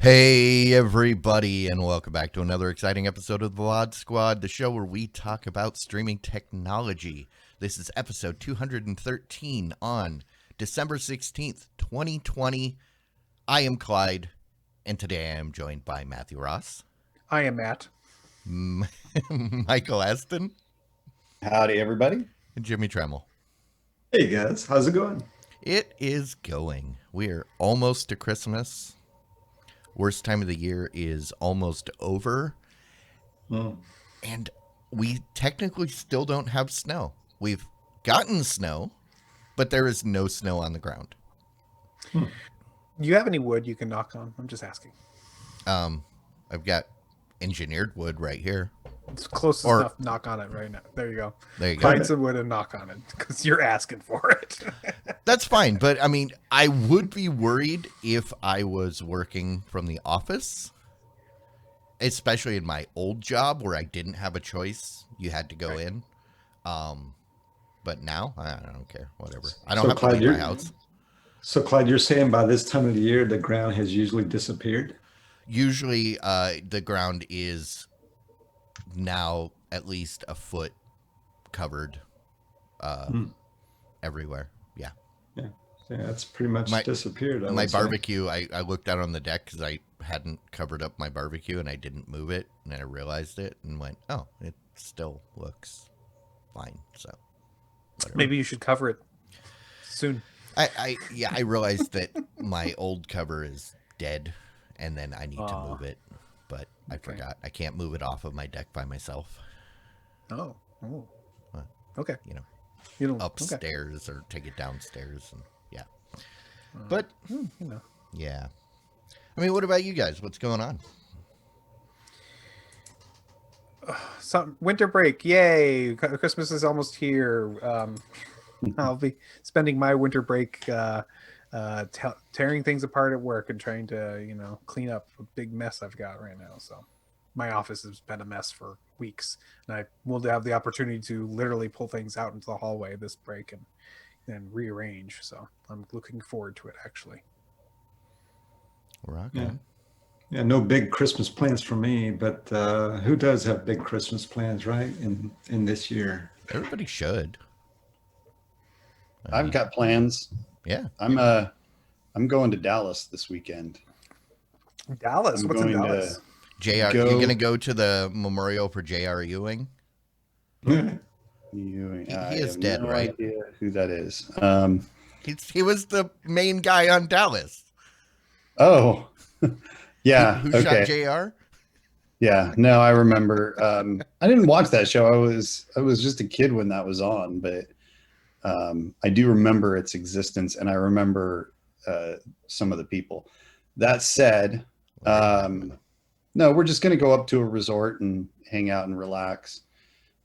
Hey everybody, and welcome back to another exciting episode of the VOD Squad, the show where we talk about streaming technology. This is episode 213 on December 16th, 2020. I am Clyde, and today I am joined by Matthew Ross. I am Matt. Michael Aston. Howdy, everybody. And Jimmy Tremmel. Hey guys, how's it going? It is going. We are almost to Christmas. Worst time of the year is almost over. And we technically still don't have snow. We've gotten snow, but there is no snow on the ground. Do you have any wood you can knock on? I'm just asking. I've got engineered wood right here. It's close enough. Knock on it right now. There you go. There you go. Find some wood and knock on it because you're asking for it. That's fine. But I mean, I would be worried if I was working from the office, especially in my old job where I didn't have a choice. You had to go in. But now I don't care. Whatever. I don't have to leave my house. So Clyde, you're saying by this time of the year, the ground has usually disappeared? Usually the ground is now at least a foot covered everywhere. Yeah, that's pretty much disappeared. My barbecue, I looked out on the deck because I hadn't covered up my barbecue and I didn't move it, and then I realized it and went, oh, it still looks fine. So whatever. Maybe you should cover it soon. I realized that my old cover is dead, and then I need to move it, but I forgot. I can't move it off of my deck by myself. Oh. What? Okay. You know, upstairs or take it downstairs, and yeah. But yeah. I mean, what about you guys? What's going on? Winter break, yay! Christmas is almost here. I'll be spending my winter break tearing things apart at work and trying to, clean up a big mess I've got right now. So my office has been a mess for weeks, and I will have the opportunity to literally pull things out into the hallway this break and rearrange. So I'm looking forward to it, actually. Rock on. Yeah, no big Christmas plans for me, but who does have big Christmas plans, right? In this year, everybody should. I've got plans. Yeah, I'm going to Dallas this weekend. Dallas? What's in Dallas? You're going to go to the memorial for J.R. Ewing? Ewing. He is dead, right? Idea who that is. He was the main guy on Dallas. Oh, yeah. Who shot J.R.? Yeah, no, I remember. I didn't watch that show. I was just a kid when that was on, but I do remember its existence, and I remember some of the people. That said, no, we're just going to go up to a resort and hang out and relax,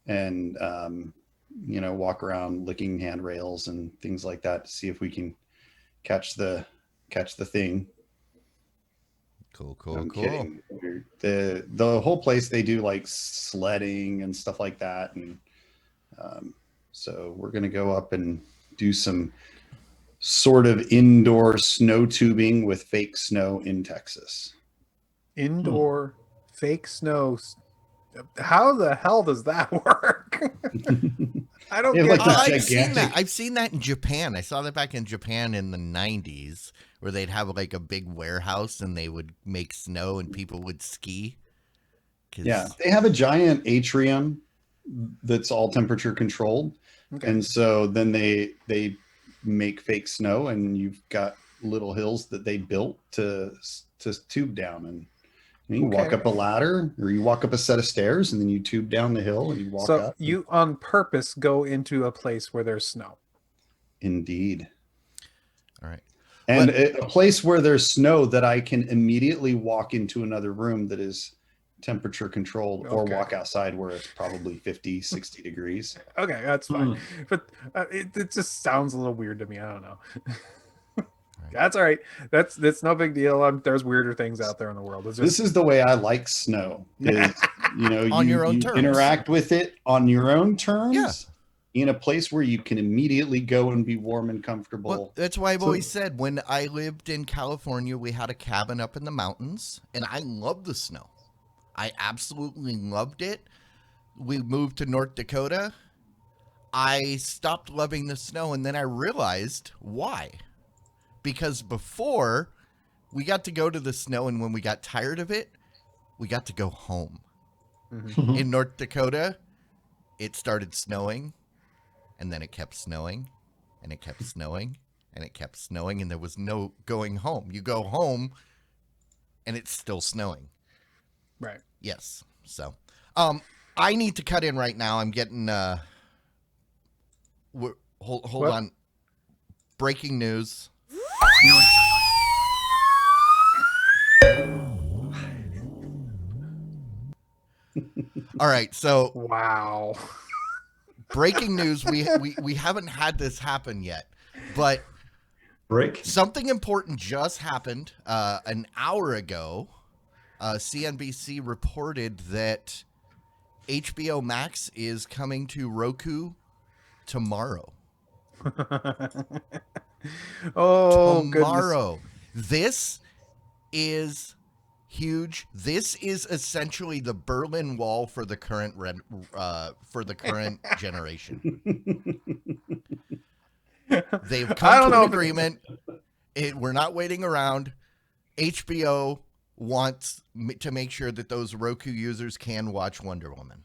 and walk around licking handrails and things like that to see if we can catch the thing. Cool. Kidding. The whole place, they do like sledding and stuff like that, and so we're going to go up and do some sort of indoor snow tubing with fake snow in Texas. Indoor fake snow. How the hell does that work? I don't get that. I've seen that in Japan. I saw that back in Japan in the 90s, where they'd have like a big warehouse and they would make snow and people would ski. Yeah, they have a giant atrium that's all temperature controlled. Okay. And so then they make fake snow, and you've got little hills that they built to tube down, and you walk up a ladder, or you walk up a set of stairs, and then you tube down the hill and you walk up. So you on purpose go into a place where there's snow. Indeed. All right. And a place where there's snow that I can immediately walk into another room that is temperature controlled or Okay. walk outside where it's probably 50, 60 degrees. Okay, that's fine. But it just sounds a little weird to me. I don't know. That's all right. That's no big deal. There's weirder things out there in the world. It's just, This is the way I like snow. Is, On your own you terms. interact with it on your own terms. Yeah. In a place where you can immediately go and be warm and comfortable. Well, that's why I've always said when I lived in California, we had a cabin up in the mountains, and I loved the snow. I absolutely loved it. We moved to North Dakota. I stopped loving the snow, and then I realized why. Because before, we got to go to the snow, and when we got tired of it, we got to go home. Mhm. In North Dakota, it started snowing. And then it kept snowing, and it kept snowing, and it kept snowing, and there was no going home. You go home, and it's still snowing. right. Yes. So, I need to cut in right now. I'm getting hold What? on. Breaking news. All right. So, Wow. breaking news. We haven't had this happen yet, but Break. something important just happened an hour ago. CNBC reported that HBO Max is coming to Roku tomorrow. Oh, goodness. Tomorrow. This is huge. This is essentially the Berlin Wall for the current generation. They've I come don't to know an if agreement. We're not waiting around. HBO wants to make sure that those Roku users can watch Wonder Woman.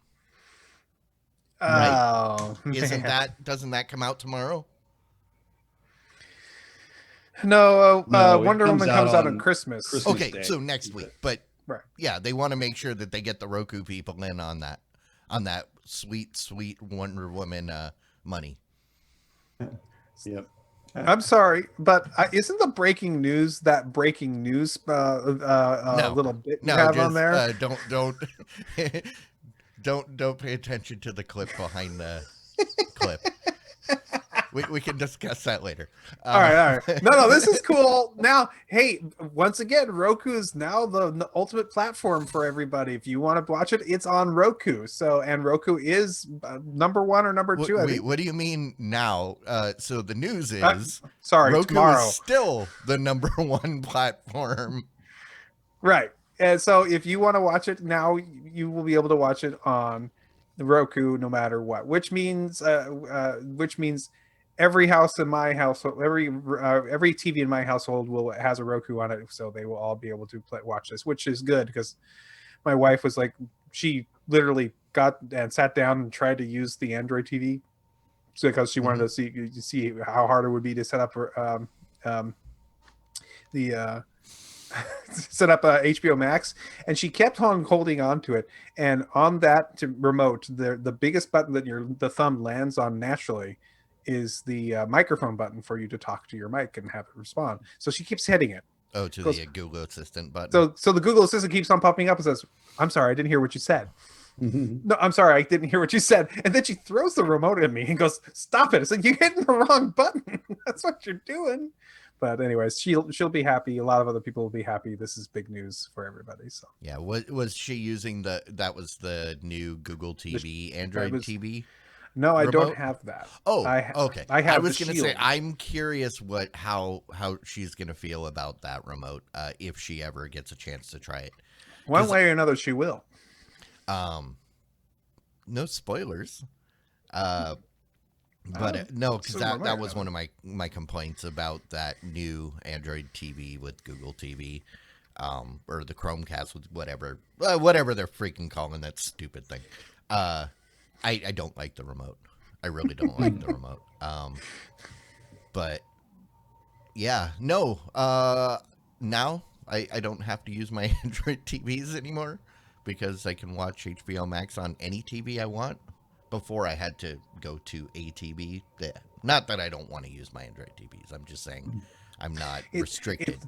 Oh, Isn't man. doesn't that come out tomorrow? No, No, it Wonder comes Woman out comes out on on Christmas. Christmas. Okay, Day. so next week. But Right. yeah, they want to make sure that they get the Roku people in on that sweet, sweet Wonder Woman money. Yep. I'm sorry, but isn't the breaking news that breaking news No. little bit you No, have just on there? don't pay attention to the clip behind the clip. We can discuss that later. All right. No, this is cool. Now, hey, once again, Roku is now the ultimate platform for everybody. If you want to watch it, it's on Roku. So, and Roku is number one or number two. I Wait, think. what do you mean now? So the news is Sorry, Roku tomorrow. is still the number one platform. Right. And so if you want to watch it now, you will be able to watch it on the Roku no matter what, which means every house in my household, every TV in my household has a Roku on it, so they will all be able to watch this, which is good because my wife was like, she literally got and sat down and tried to use the Android TV because she wanted to see how hard it would be to set up set up HBO Max, and she kept on holding on to it. And on that remote, the biggest button that the thumb lands on naturally is the microphone button for you to talk to your mic and have it respond. So she keeps hitting it. Oh, to the Google Assistant button. So the Google Assistant keeps on popping up and says, "I'm sorry, I didn't hear what you said." No, I'm sorry, I didn't hear what you said. And then she throws the remote at me and goes, "Stop it!" It's like, you're hitting the wrong button. That's what you're doing. But anyways, she'll be happy. A lot of other people will be happy. This is big news for everybody. So yeah, was she using that was the new Google TV, Android TV? No, I remote? don't have that. Oh, okay. I was the going to say, Shield. I'm curious how she's going to feel about that remote if she ever gets a chance to try it. One way or another, she will. No spoilers. But no, because that was one of my complaints about that new Android TV with Google TV, or the Chromecast with whatever they're freaking calling that stupid thing. I don't like the remote. I really don't like the remote. But yeah, no. Now I don't have to use my Android TVs anymore because I can watch HBO Max on any TV I want. Before I had to go to a TV. Not that I don't want to use my Android TVs. I'm just saying I'm not It- restricted.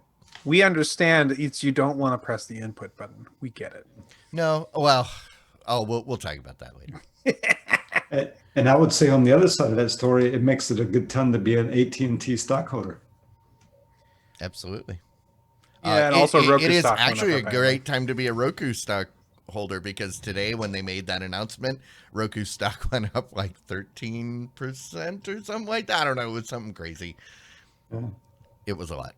We understand it's you don't want to press the input button. We get it. No, well, we'll talk about that later. And I would say on the other side of that story, it makes it a good time to be an AT&T stockholder. Absolutely. Yeah, and also Roku it is stock went actually up, a apparently. great time to be a Roku stock holder, because today when they made that announcement, Roku stock went up like 13% or something like that. I don't know. It was something crazy. Yeah. It was a lot.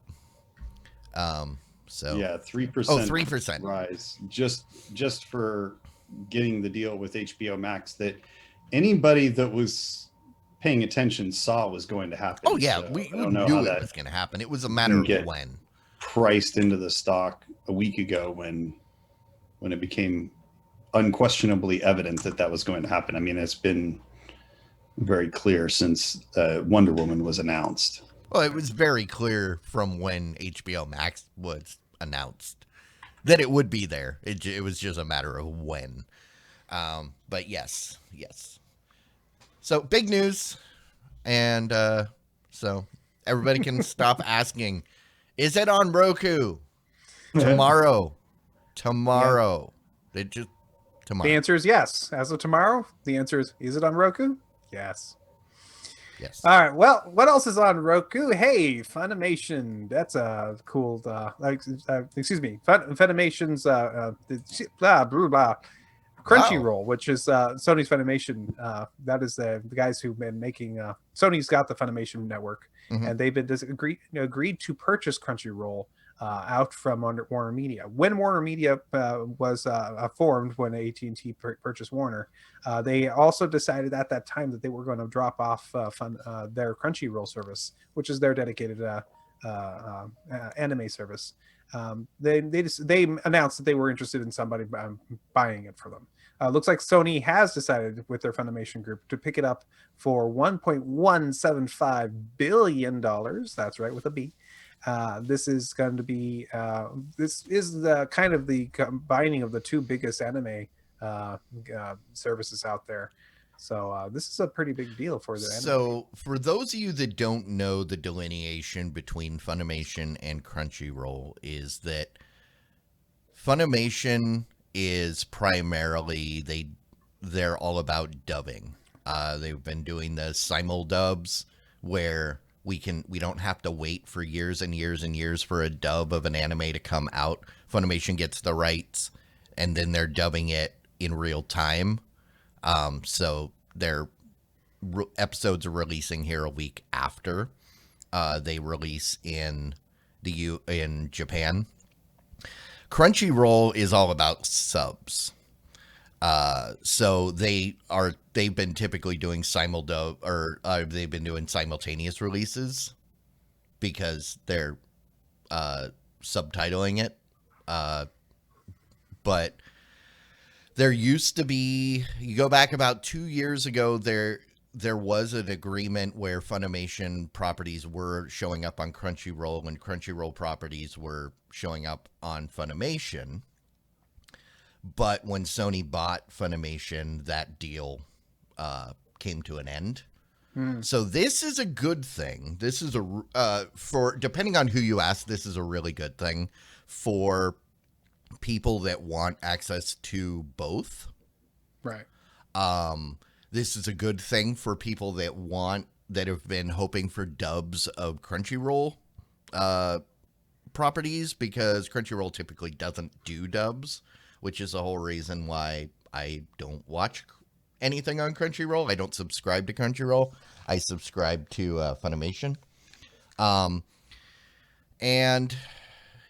So Yeah, 3%. Oh, 3%. rise just for getting the deal with HBO Max that anybody that was paying attention saw was going to happen. Oh yeah, So we I don't know knew how it that was going to happen. It was a matter of get when. priced into the stock a week ago when it became unquestionably evident that that was going to happen. I mean, it's been very clear since Wonder Woman was announced. Well, it was very clear from when HBO Max was announced that it would be there. It was just a matter of when. But yes. So big news, and so everybody can stop asking, "Is it on Roku tomorrow?" Tomorrow. They just tomorrow. The answer is yes. As of tomorrow, the answer is it on Roku? Yes. Yes. All right. Well, what else is on Roku? Hey, Funimation. That's a cool. Excuse me. Funimation's blah blah blah. Crunchyroll, which is Sony's Funimation. That is the guys who've been making. Sony's got the Funimation network, Mhm. and they've been agreed to purchase Crunchyroll out from under Warner Media. When Warner Media was formed, when AT&T purchased Warner, they also decided at that time that they were going to drop off their Crunchyroll service, which is their dedicated anime service. They announced that they were interested in somebody buying it for them. Looks like Sony has decided with their Funimation group to pick it up for $1.175 billion. That's right, with a B. This is going to be this is the kind of the combining of the two biggest anime services out there. So this is a pretty big deal for the anime. So for those of you that don't know, the delineation between Funimation and Crunchyroll is that Funimation is primarily they're all about dubbing. They've been doing the simul dubs where we don't have to wait for years and years and years for a dub of an anime to come out. Funimation gets the rights, and then they're dubbing it in real time. So their episodes are releasing here a week after they release in Japan. Crunchyroll is all about subs. So they've been typically doing simuldub, or they've been doing simultaneous releases because they're subtitling it. But there used to be, you go back about 2 years ago, there was an agreement where Funimation properties were showing up on Crunchyroll and Crunchyroll properties were showing up on Funimation. But when Sony bought Funimation, that deal came to an end. So this is a good thing. This is for, depending on who you ask, this is a really good thing for people that want access to both. Right. This is a good thing for people that have been hoping for dubs of Crunchyroll properties, because Crunchyroll typically doesn't do dubs, which is the whole reason why I don't watch anything on Crunchyroll. I don't subscribe to Crunchyroll. I subscribe to Funimation. And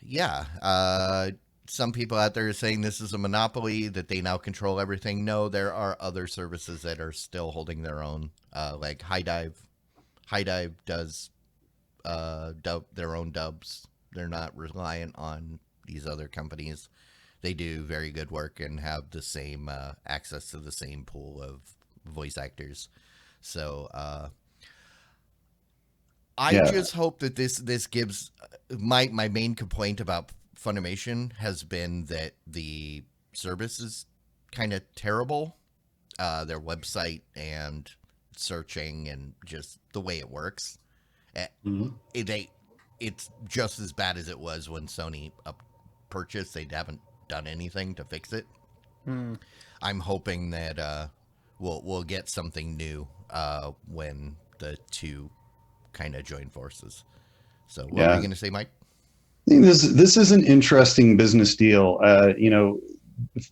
yeah, some people out there are saying this is a monopoly, that they now control everything. No, there are other services that are still holding their own, like High Dive. High Dive does their own dubs. They're not reliant on these other companies. They do very good work and have the same access to the same pool of voice actors. So I just hope that this gives my main complaint about Funimation has been that the service is kind of terrible. Their website and searching and just the way it works. it's just as bad as it was when Sony purchased. They haven't done anything to fix it. I'm hoping that we'll get something new when the two kind of join forces. So what were you going to say, Mike? I think this is an interesting business deal.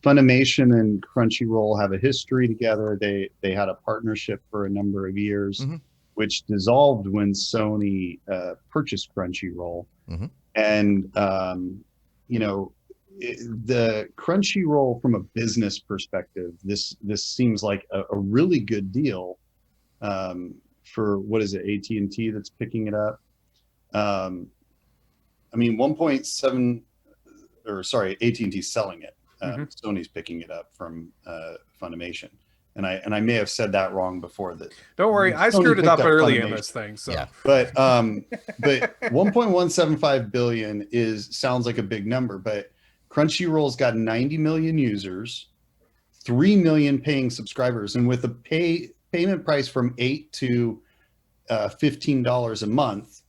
Funimation and Crunchyroll have a history together. They had a partnership for a number of years, which dissolved when Sony purchased Crunchyroll. And the Crunchyroll, from a business perspective, this seems like a really good deal for, what is it, AT&T that's picking it up. I mean, 1.7, or sorry, AT&T's selling it. Sony's picking it up from Funimation, and I may have said that wrong before. That don't worry, I screwed it up early in this thing. So yeah. But 1.175 billion sounds like a big number, but Crunchyroll's got 90 million users, 3 million paying subscribers, and with a payment price from $8 to $15 a month,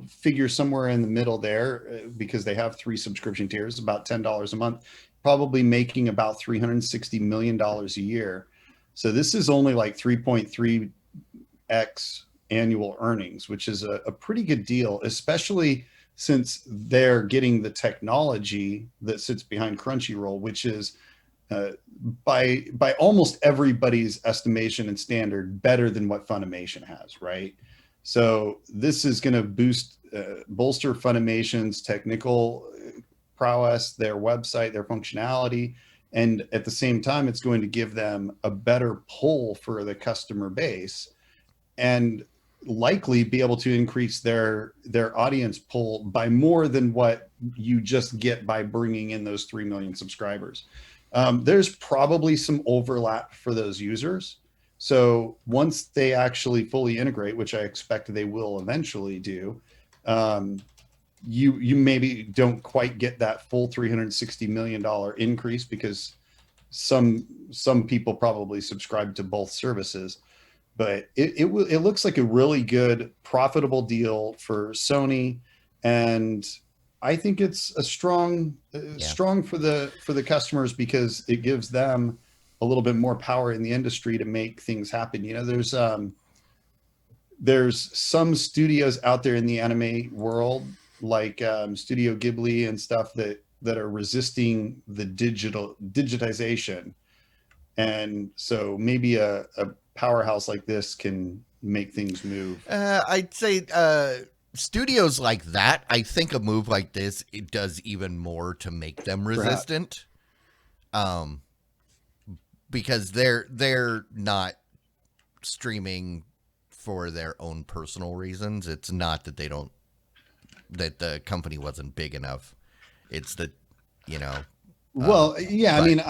figure somewhere in the middle there, because they have 3 subscription tiers, about $10 a month, probably making about $360 million a year. So this is only like 3.3x annual earnings, which is a pretty good deal, especially since they're getting the technology that sits behind Crunchyroll, which is by almost everybody's estimation and standard better than what Funimation has, right? So this is going to bolster Funimation's technical prowess, their website, their functionality, and at the same time, it's going to give them a better pull for the customer base, and likely be able to increase their audience pull by more than what you just get by bringing in those 3 million subscribers. There's probably some overlap for those users. So once they actually fully integrate, which I expect they will eventually do, you maybe don't quite get that full $360 million increase, because some people probably subscribe to both services. But it looks like a really good, profitable deal for Sony, and I think it's a strong for the customers, because it gives them a little bit more power in the industry to make things happen. There's some studios out there in the anime world, like Studio Ghibli and stuff, that are resisting the digitization, and so maybe a powerhouse like this can make things move. I'd say studios like that, I think a move like this, it does even more to make them resistant. Because they're not streaming for their own personal reasons. It's not that that the company wasn't big enough. It's that, well, yeah, but, I mean,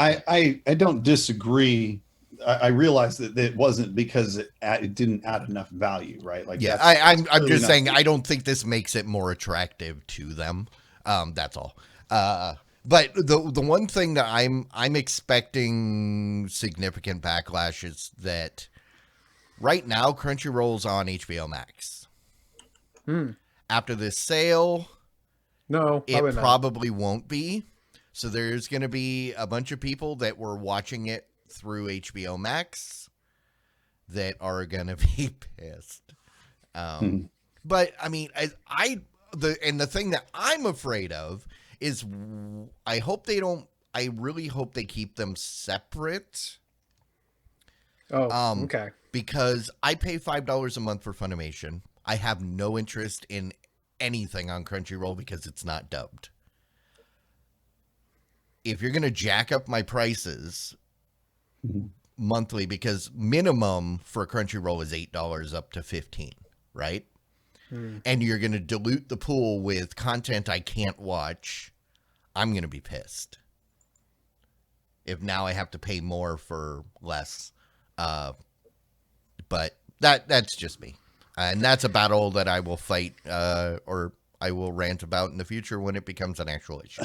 I don't disagree. I realize that it wasn't because it didn't add enough value, right? Like, yeah, I'm just saying, I don't think this makes it more attractive to them. That's all. But the one thing that I'm expecting significant backlash is that right now Crunchyroll's on HBO Max. After this sale, it probably won't be. So there's going to be a bunch of people that were watching it through HBO Max that are going to be pissed. But I mean, the thing that I'm afraid of is I really hope they keep them separate. Okay. Because I pay $5 a month for Funimation. I have no interest in anything on Crunchyroll because it's not dubbed. If you're going to jack up my prices monthly, because minimum for Crunchyroll is $8 up to $15, right? And you're going to dilute the pool with content I can't watch, I'm going to be pissed. If now I have to pay more for less. But that's just me. And that's a battle that I will fight or I will rant about in the future when it becomes an actual issue.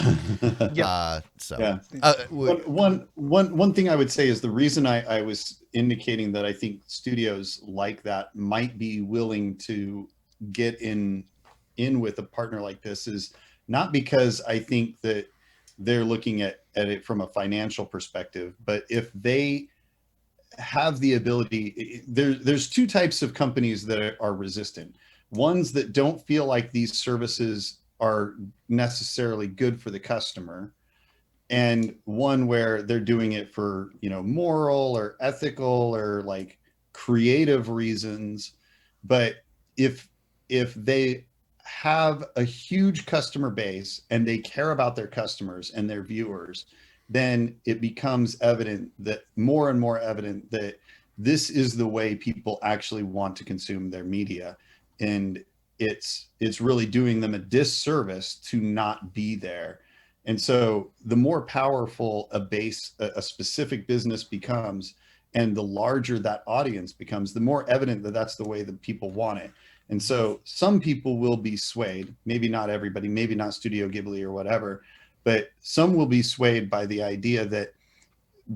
One thing I would say is the reason I was indicating that I think studios like that might be willing to get in in with a partner like this is not because I think that they're looking at it from a financial perspective, but if they have the ability, there's two types of companies that are resistant. Ones that don't feel like these services are necessarily good for the customer, and one where they're doing it for, moral or ethical or like creative reasons. But if they have a huge customer base and they care about their customers and their viewers, then it becomes evident that more and more evident that this is the way people actually want to consume their media. And it's really doing them a disservice to not be there. And so the more powerful a specific business becomes, and the larger that audience becomes, the more evident that that's the way that people want it. And so some people will be swayed, maybe not everybody, maybe not Studio Ghibli or whatever, but some will be swayed by the idea that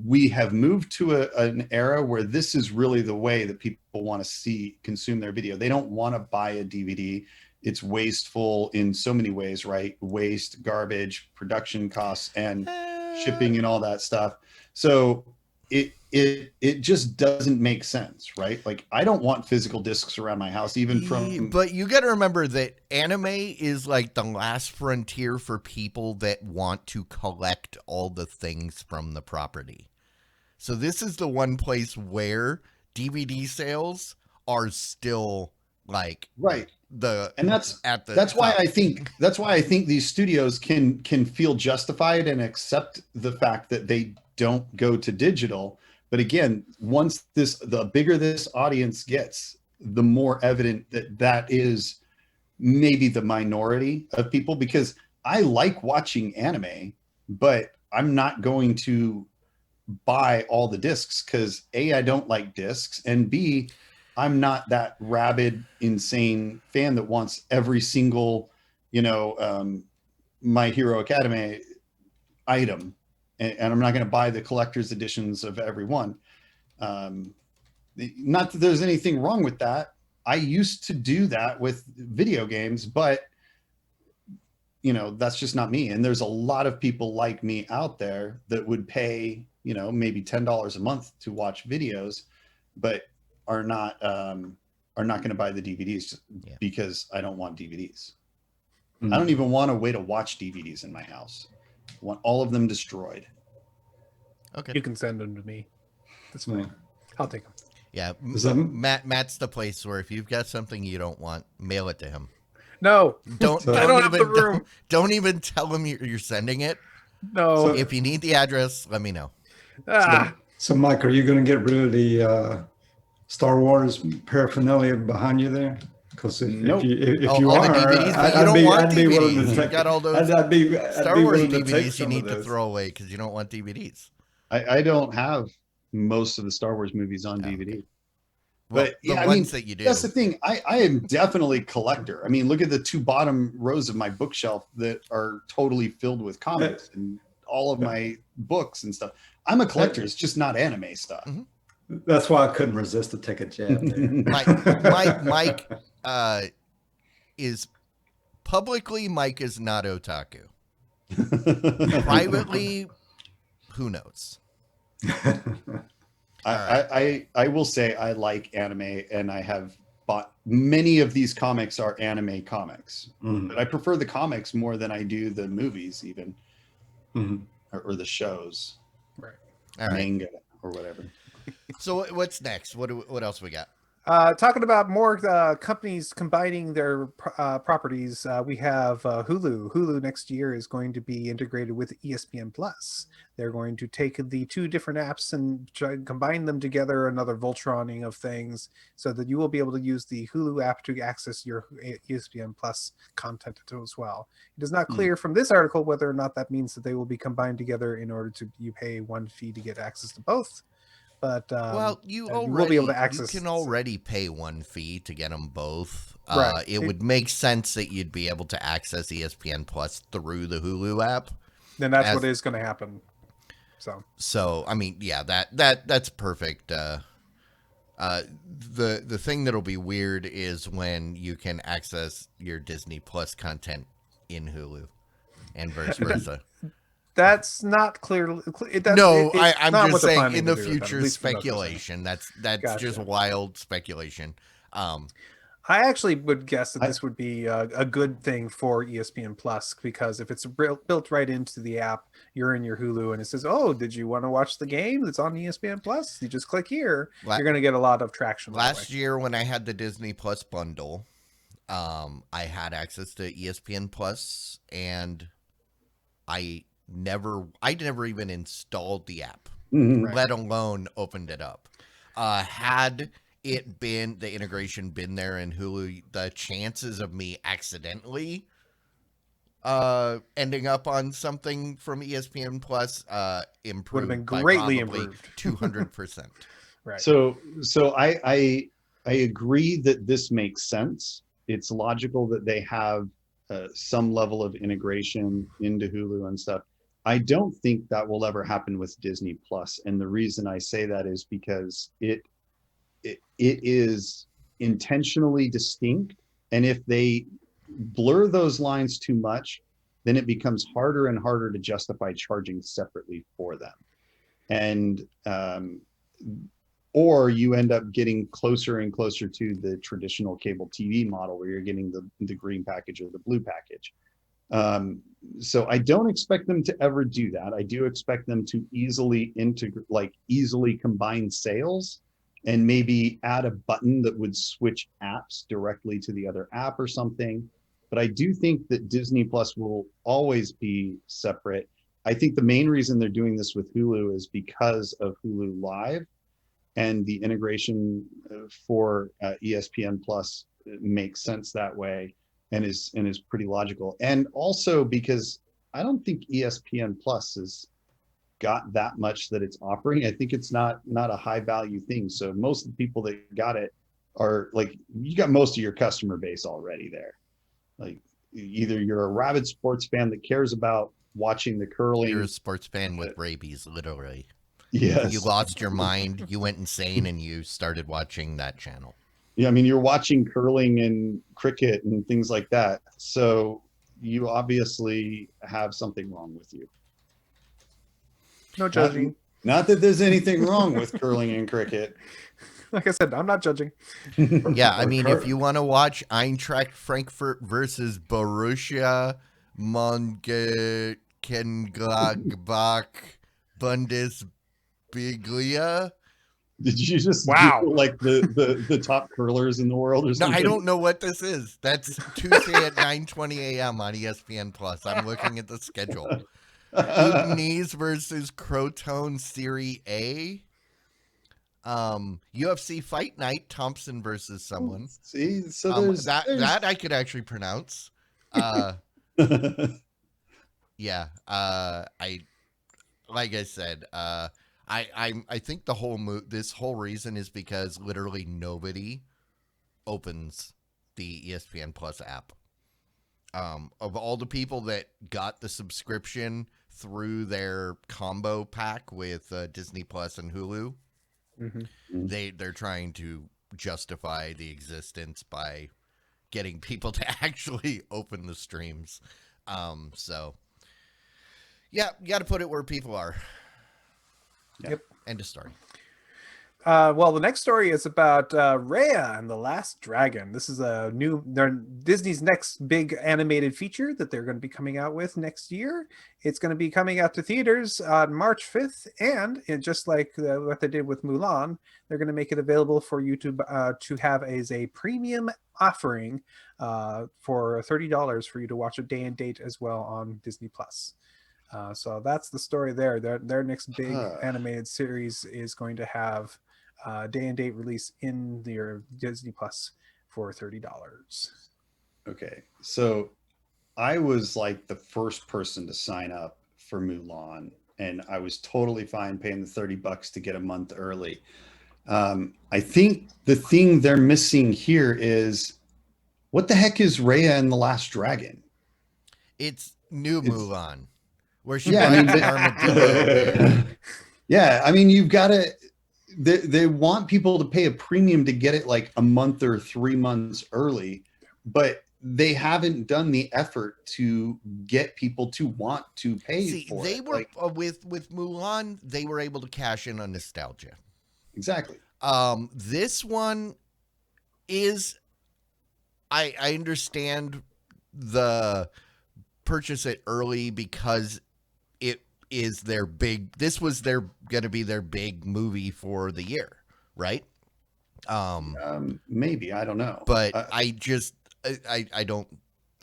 we have moved to an era where this is really the way that people want to consume their video. They don't want to buy a DVD. It's wasteful in so many ways, right? Waste, garbage, production costs, and shipping and all that stuff. So it just doesn't make sense, right? Like, I don't want physical discs around my house, even from. But you got to remember that anime is like the last frontier for people that want to collect all the things from the property. So this is the one place where DVD sales are still like right. And that's why I think these studios can feel justified and accept the fact that they don't go to digital. But again, the bigger this audience gets, the more evident that is maybe the minority of people, because I like watching anime, but I'm not going to buy all the discs because A, I don't like discs, and B, I'm not that rabid, insane fan that wants every single, My Hero Academy item. And I'm not going to buy the collector's editions of every one. Not that there's anything wrong with that. I used to do that with video games, but that's just not me. And there's a lot of people like me out there that would pay, maybe $10 a month to watch videos, but are not going to buy the DVDs because I don't want DVDs. Mm-hmm. I don't even want a way to watch DVDs in my house. I want all of them destroyed. Okay. You can send them to me. That's fine. Yeah. I'll take them. Yeah. Matt's the place where if you've got something you don't want, mail it to him. No. I don't have the room. Don't even tell him you're sending it. No. If you need the address, let me know. So Mike, are you going to get rid of the Star Wars paraphernalia behind you there? Because if you are, I'd be willing to take. You got all those I'd be Star Wars willing to take DVDs you need to throw away because you don't want DVDs. I don't have most of the Star Wars movies on DVD. Well, but ones that you do. That's the thing. I am definitely a collector. I mean, look at the two bottom rows of my bookshelf that are totally filled with comics and all of my books and stuff. I'm a collector. It's just not anime stuff. Mm-hmm. That's why I couldn't resist to take a jab. Mike is publicly, Mike is not otaku. Privately, who knows? I will say I like anime, and I have bought many of these comics are anime comics. Mm-hmm. But I prefer the comics more than I do the movies, even or the shows, right? Manga or whatever. So what's next? What else we got? Talking about more companies combining their properties, we have Hulu. Hulu next year is going to be integrated with ESPN Plus. They're going to take the two different apps and try and combine them together, another Voltroning of things, so that you will be able to use the Hulu app to access your ESPN Plus content as well. It is not clear from this article whether or not that means that they will be combined together in order to you pay one fee to get access to both. But you will be able to access. You can already pay one fee to get them both. Right. It would make sense that you'd be able to access ESPN Plus through the Hulu app. Then that's what is going to happen. So I mean, yeah, that's perfect. The thing that'll be weird is when you can access your Disney Plus content in Hulu and vice versa. That's not clear. I'm not just what they're saying planning in to the do with that, at future least from what they're saying. speculation. That's just Gotcha. wild speculation. I actually would guess that this would be a good thing for ESPN Plus, because if it's built right into the app, you're in your Hulu and it says, "Oh, did you want to watch the game that's on ESPN Plus? You just click here." You're going to get a lot of traction. Last year when I had the Disney Plus bundle, I had access to ESPN Plus, and I never even installed the app, let alone opened it up. Had it been the integration been there in Hulu, the chances of me accidentally ending up on something from ESPN Plus improved would have been by greatly probably improved. 200%. Right. So I agree that this makes sense. It's logical that they have some level of integration into Hulu and stuff. I don't think that will ever happen with Disney Plus, and the reason I say that is because it is intentionally distinct, and if they blur those lines too much, then it becomes harder and harder to justify charging separately for them, and or you end up getting closer and closer to the traditional cable TV model where you're getting the green package or the blue package. So I don't expect them to ever do that. I do expect them to easily easily combine sales and maybe add a button that would switch apps directly to the other app or something. But I do think that Disney Plus will always be separate. I think the main reason they're doing this with Hulu is because of Hulu Live, and the integration for ESPN Plus makes sense that way and is pretty logical. And also because I don't think ESPN Plus has got that much that it's offering. I think it's not a high value thing. So most of the people that got it are like, you got most of your customer base already there. Like either you're a rabid sports fan that cares about watching the curling. You're a sports fan with rabies, literally. Yes. You lost your mind, you went insane, and you started watching that channel. Yeah, I mean, you're watching curling and cricket and things like that. So you obviously have something wrong with you. No judging. Not that there's anything wrong with curling and cricket. Like I said, I'm not judging. Yeah, I mean, if you want to watch Eintracht Frankfurt versus Borussia Mönchengladbach Bundesliga. Did you just wow do, like the top curlers in the world or something? No, I don't know what this is. That's Tuesday at 9:20 a.m. on ESPN Plus. I'm looking at the schedule. Udinese versus Crotone Serie A. UFC Fight Night, Thompson versus someone. See, so there's that I could actually pronounce. Yeah. Like I said, I think the whole this whole reason is because literally nobody opens the ESPN Plus app. Of all the people that got the subscription through their combo pack with Disney Plus and Hulu, they're trying to justify the existence by getting people to actually open the streams. So yeah, you got to put it where people are. Yep. End of story. Well, the next story is about Raya and the Last Dragon. This is Disney's next big animated feature that they're going to be coming out with next year. It's going to be coming out to theaters on March 5th, and just like what they did with Mulan, they're going to make it available for you to have as a premium offering for $30 for you to watch a day and date as well on Disney Plus. So that's the story there. Their next big animated series is going to have day and date release in their Disney Plus for $30. Okay, so I was like the first person to sign up for Mulan, and I was totally fine paying the $30 to get a month early. I think the thing they're missing here is, what the heck is Raya and the Last Dragon? It's Mulan. Where she yeah, I mean, you've got to they want people to pay a premium to get it like a month or 3 months early, but they haven't done the effort to get people to want to pay See, for they it. were Like, with Mulan, they were able to cash in on nostalgia. exactly. This one is, I understand the purchase it early because it is their big. This was going to be their big movie for the year, right? Maybe, I don't know. But I don't.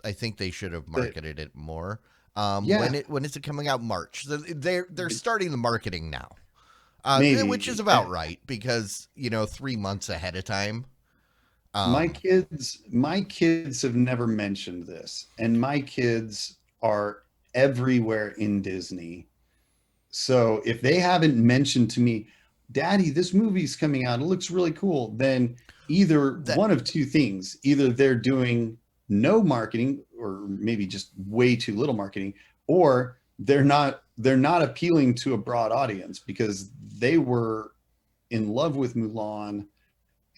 I think they should have marketed it more. Yeah. When is it coming out? March. They're starting the marketing now. Maybe. Which is about right because 3 months ahead of time. My kids have never mentioned this, and my kids are everywhere in Disney. So if they haven't mentioned to me, Daddy, this movie's coming out, it looks really cool, then either one of two things: either they're doing no marketing, or maybe just way too little marketing, or they're not appealing to a broad audience because they were in love with Mulan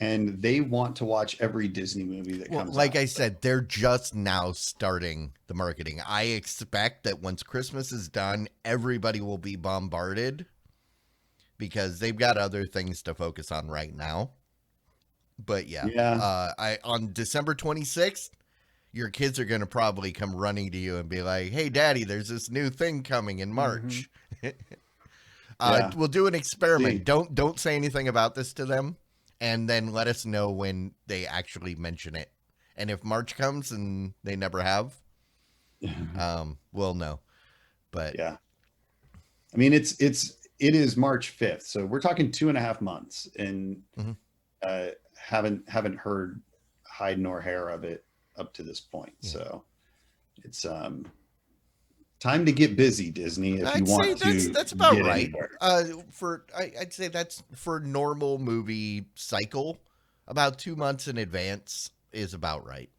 and they want to watch every Disney movie that comes out. Like I said, they're just now starting the marketing. I expect that once Christmas is done, everybody will be bombarded because they've got other things to focus on right now. But on December 26th, your kids are going to probably come running to you and be like, "Hey, Daddy, there's this new thing coming in March." We'll do an experiment. Don't say anything about this to them, and then let us know when they actually mention it. And if March comes and they never have, we'll know. But yeah, I mean, it is March 5th, so we're talking 2.5 months, and haven't heard hide nor hair of it up to this point. So it's time to get busy, Disney, if you want to. That's about get right. anywhere. I'd say that's for normal movie cycle. About 2 months in advance is about right.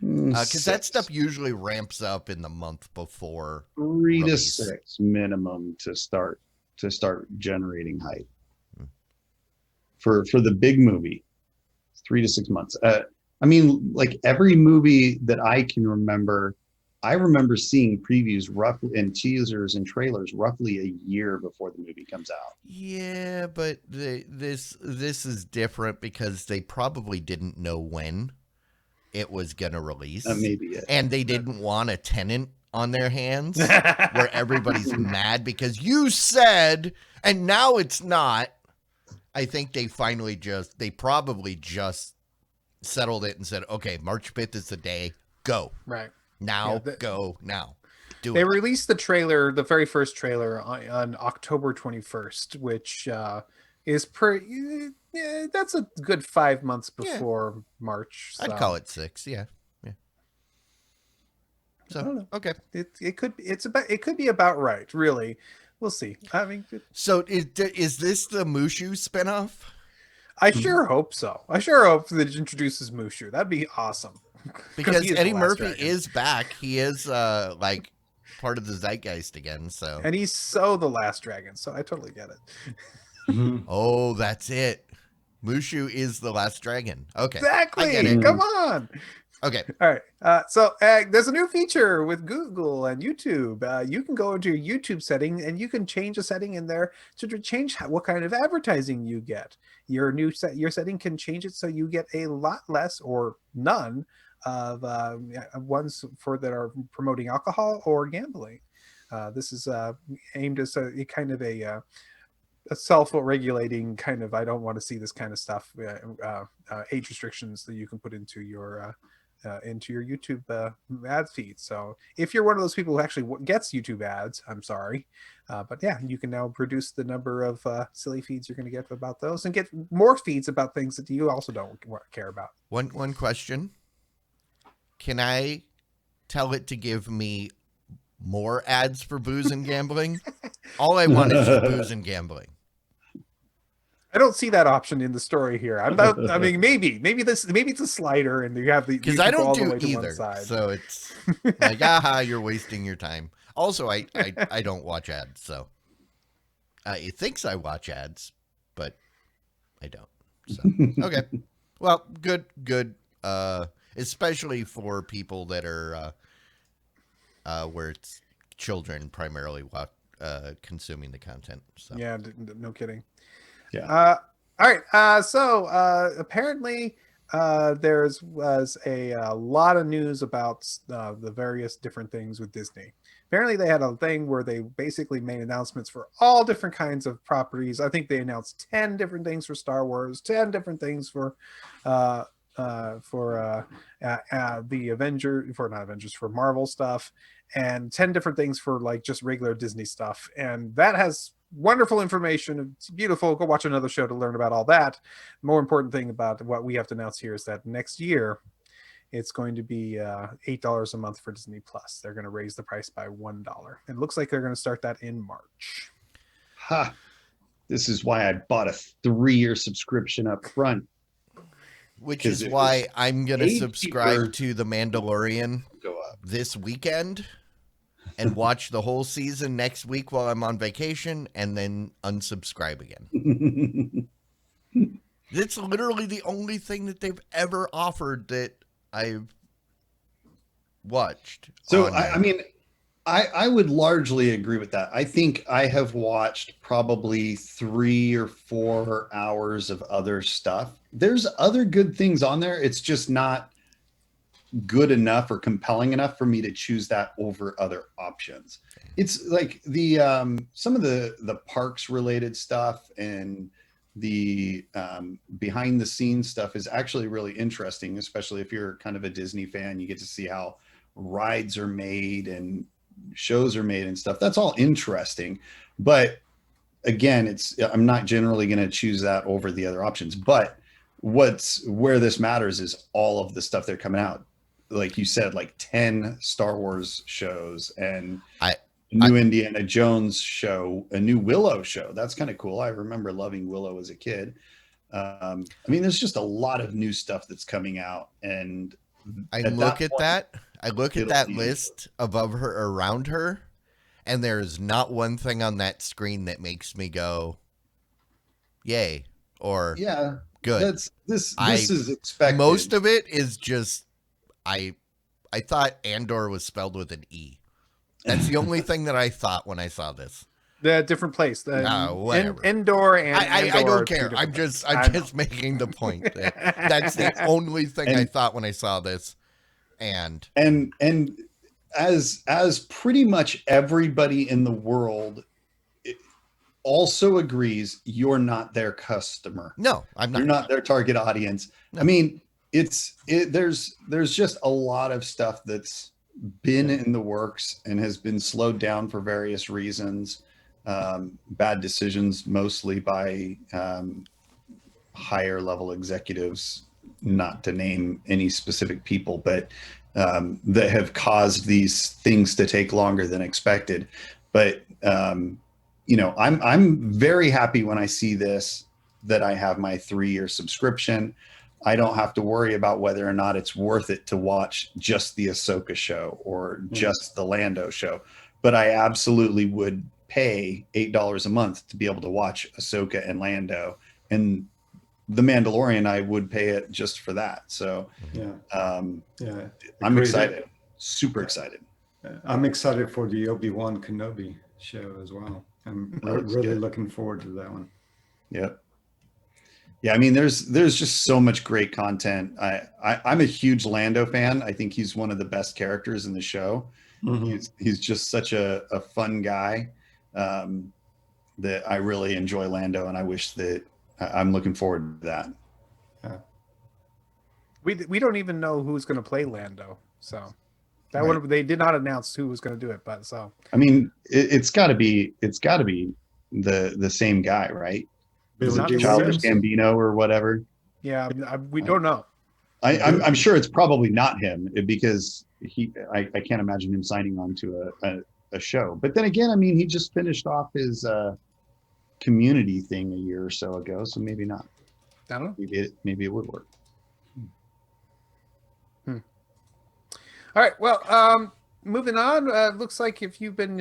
Because that stuff usually ramps up in the month before. 3 release. to 6 minimum to start generating hype. For the big movie, 3 to 6 months. I mean, like every movie that I can remember, I remember seeing previews roughly and teasers and trailers roughly a year before the movie comes out. Yeah, but this is different because they probably didn't know when it was gonna release. Maybe it. And they didn't want a tenant on their hands where everybody's mad because you said, and now it's not. I think they probably just settled it and said, okay, March 5th is the day. Go. Right. Now, go now. They released the trailer, the very first trailer on October 21st, which is pretty, that's a good 5 months before March. So. I'd call it 6. Yeah. So, I don't know. Okay. It could be about right. Really. We'll see. I mean, so is this the Mushu spinoff? I sure hope so. I sure hope that it introduces Mushu. That'd be awesome. Because Eddie Murphy is back. He is like part of the zeitgeist again. So, and he's the Last Dragon. So I totally get it. Oh, that's it. Mushu is the Last Dragon. Okay, exactly. I get it. Come on. Okay. All right. So there's a new feature with Google and YouTube. You can go into your YouTube setting and you can change a setting in there to change what kind of advertising you get. Your setting can change it so you get a lot less or none of ones that are promoting alcohol or gambling. This is aimed as a kind of a self-regulating kind of, I don't want to see this kind of stuff, age restrictions that you can put into your YouTube ad feed. So if you're one of those people who actually gets YouTube ads, I'm sorry, but yeah, you can now reduce the number of silly feeds you're going to get about those and get more feeds about things that you also don't care about. One question: can I tell it to give me more ads for booze and gambling? All I want is booze and gambling. I don't see that option in the story here. I mean, maybe it's a slider, and you have the, because I don't do either. So it's like, you're wasting your time. Also, I don't watch ads, so it thinks I watch ads, but I don't. So okay, well, good. Especially for people that are where it's children primarily consuming the content. So Yeah, no kidding. Yeah. All right. So apparently there was a lot of news about the various different things with Disney. Apparently they had a thing where they basically made announcements for all different kinds of properties. I think they announced 10 different things for Star Wars, 10 different things for the for Marvel stuff, and 10 different things for like just regular Disney stuff. And that has wonderful information. It's beautiful. Go watch another show to learn about all that. The more important thing about what we have to announce here is that next year it's going to be $8 a month for Disney Plus. They're going to raise the price by $1. It looks like they're going to start that in March. Ha! This is why I bought a 3-year subscription up front. Which is why I'm going to subscribe to The Mandalorian Go up this weekend and watch the whole season next week while I'm on vacation and then unsubscribe again. It's literally the only thing that they've ever offered that I've watched. So, I mean, I would largely agree with that. I think I have watched probably 3 or 4 hours of other stuff. There's other good things on there. It's just not good enough or compelling enough for me to choose that over other options. It's like the some of the parks related stuff and the behind the scenes stuff is actually really interesting, especially if you're kind of a Disney fan. You get to see how rides are made and shows are made and stuff. That's all interesting, but again, I'm not generally going to choose that over the other options. But where this matters is all of the stuff they're coming out, like you said, like 10 Star Wars shows and a new Indiana Jones show, a new Willow show. That's kind of cool. I remember loving Willow as a kid. I mean, there's just a lot of new stuff that's coming out, and I look at that list above her, around her, and there's not one thing on that screen that makes me go, "Yay!" or yeah, good. This is expected. Most of it is just I thought Andor was spelled with an E. That's the only thing that I thought when I saw this. The different place. Whatever. Indoor and I don't care. I'm just making the point that that's the only thing I thought when I saw this. And as pretty much everybody in the world also agrees, you're not their customer. No, I'm not. You're not their target audience. No. I mean, there's just a lot of stuff that's been in the works and has been slowed down for various reasons. Bad decisions, mostly by higher level executives, not to name any specific people, but that have caused these things to take longer than expected. But you know, I'm very happy when I see this, that I have my 3-year subscription. I don't have to worry about whether or not it's worth it to watch just the Ahsoka show or just the Lando show. But I absolutely would pay $8 a month to be able to watch Ahsoka and Lando, and The Mandalorian. I would pay it just for that. So I'm excited, super excited. I'm excited for the Obi-Wan Kenobi show as well. I'm really looking forward to that one. Yep. Yeah, I mean, there's just so much great content. I'm a huge Lando fan. I think he's one of the best characters in the show. Mm-hmm. He's just such a fun guy that I really enjoy Lando, and I wish that I'm looking forward to that. Yeah. We don't even know who's going to play Lando, so that they did not announce who was going to do it, but so I mean, it's got to be the same guy, right? Childish Gambino or whatever. Yeah, we don't know. I'm sure it's probably not him, because I can't imagine him signing on to a show. But then again, I mean, he just finished off his Community thing a year or so ago, so maybe not. I don't know. Maybe it would work. All right. Well, moving on, looks like if you've been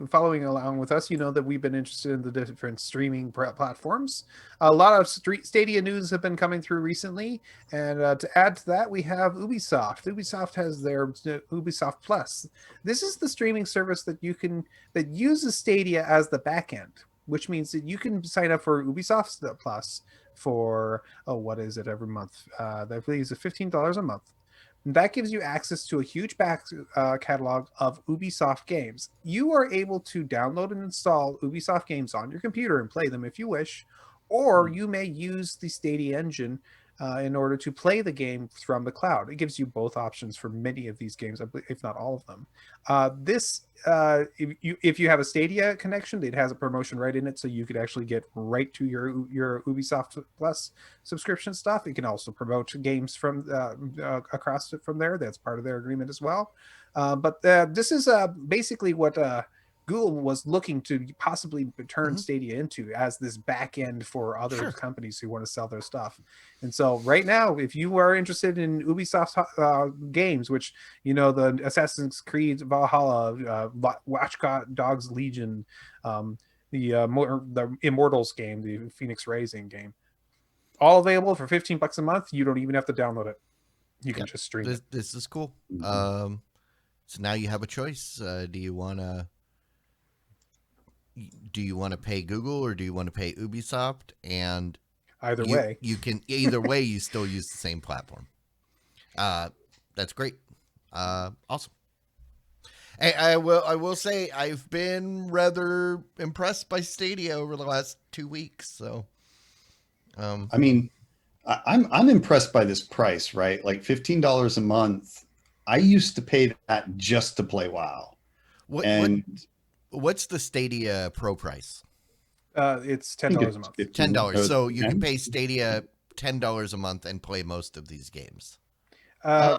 following along with us, you know that we've been interested in the different streaming platforms. A lot of Stadia news have been coming through recently, and to add to that, we have Ubisoft. Ubisoft has their Ubisoft Plus. This is the streaming service that uses Stadia as the backend, which means that you can sign up for Ubisoft Plus for what is it every month? I believe it's $15 a month. That gives you access to a huge back catalog of Ubisoft games. You are able to download and install Ubisoft games on your computer and play them if you wish, or you may use the Stadia engine in order to play the game from the cloud. It gives you both options for many of these games, if not all of them. If you have a Stadia connection, it has a promotion right in it, so you could actually get right to your Ubisoft Plus subscription stuff. It can also promote games from across it from there. That's part of their agreement as well. But this is basically what Google was looking to possibly turn Stadia into as this back end for other companies who want to sell their stuff. And so right now, if you are interested in Ubisoft games, which, you know, the Assassin's Creed Valhalla, Watch Dogs Legion, the Immortals game, the Phoenix Rising game, all available for $15 a month. You don't even have to download it. You can just stream it. This is cool. So now you have a choice. Do you want to pay Google or do you want to pay Ubisoft? And either way, you still use the same platform. That's great. Awesome. I will say I've been rather impressed by Stadia over the last 2 weeks. So, I mean, I'm impressed by this price, right? Like $15 a month. I used to pay that just to play WoW. What's the Stadia Pro price? It's $10 a month. $10. So you can pay Stadia $10 a month and play most of these games. I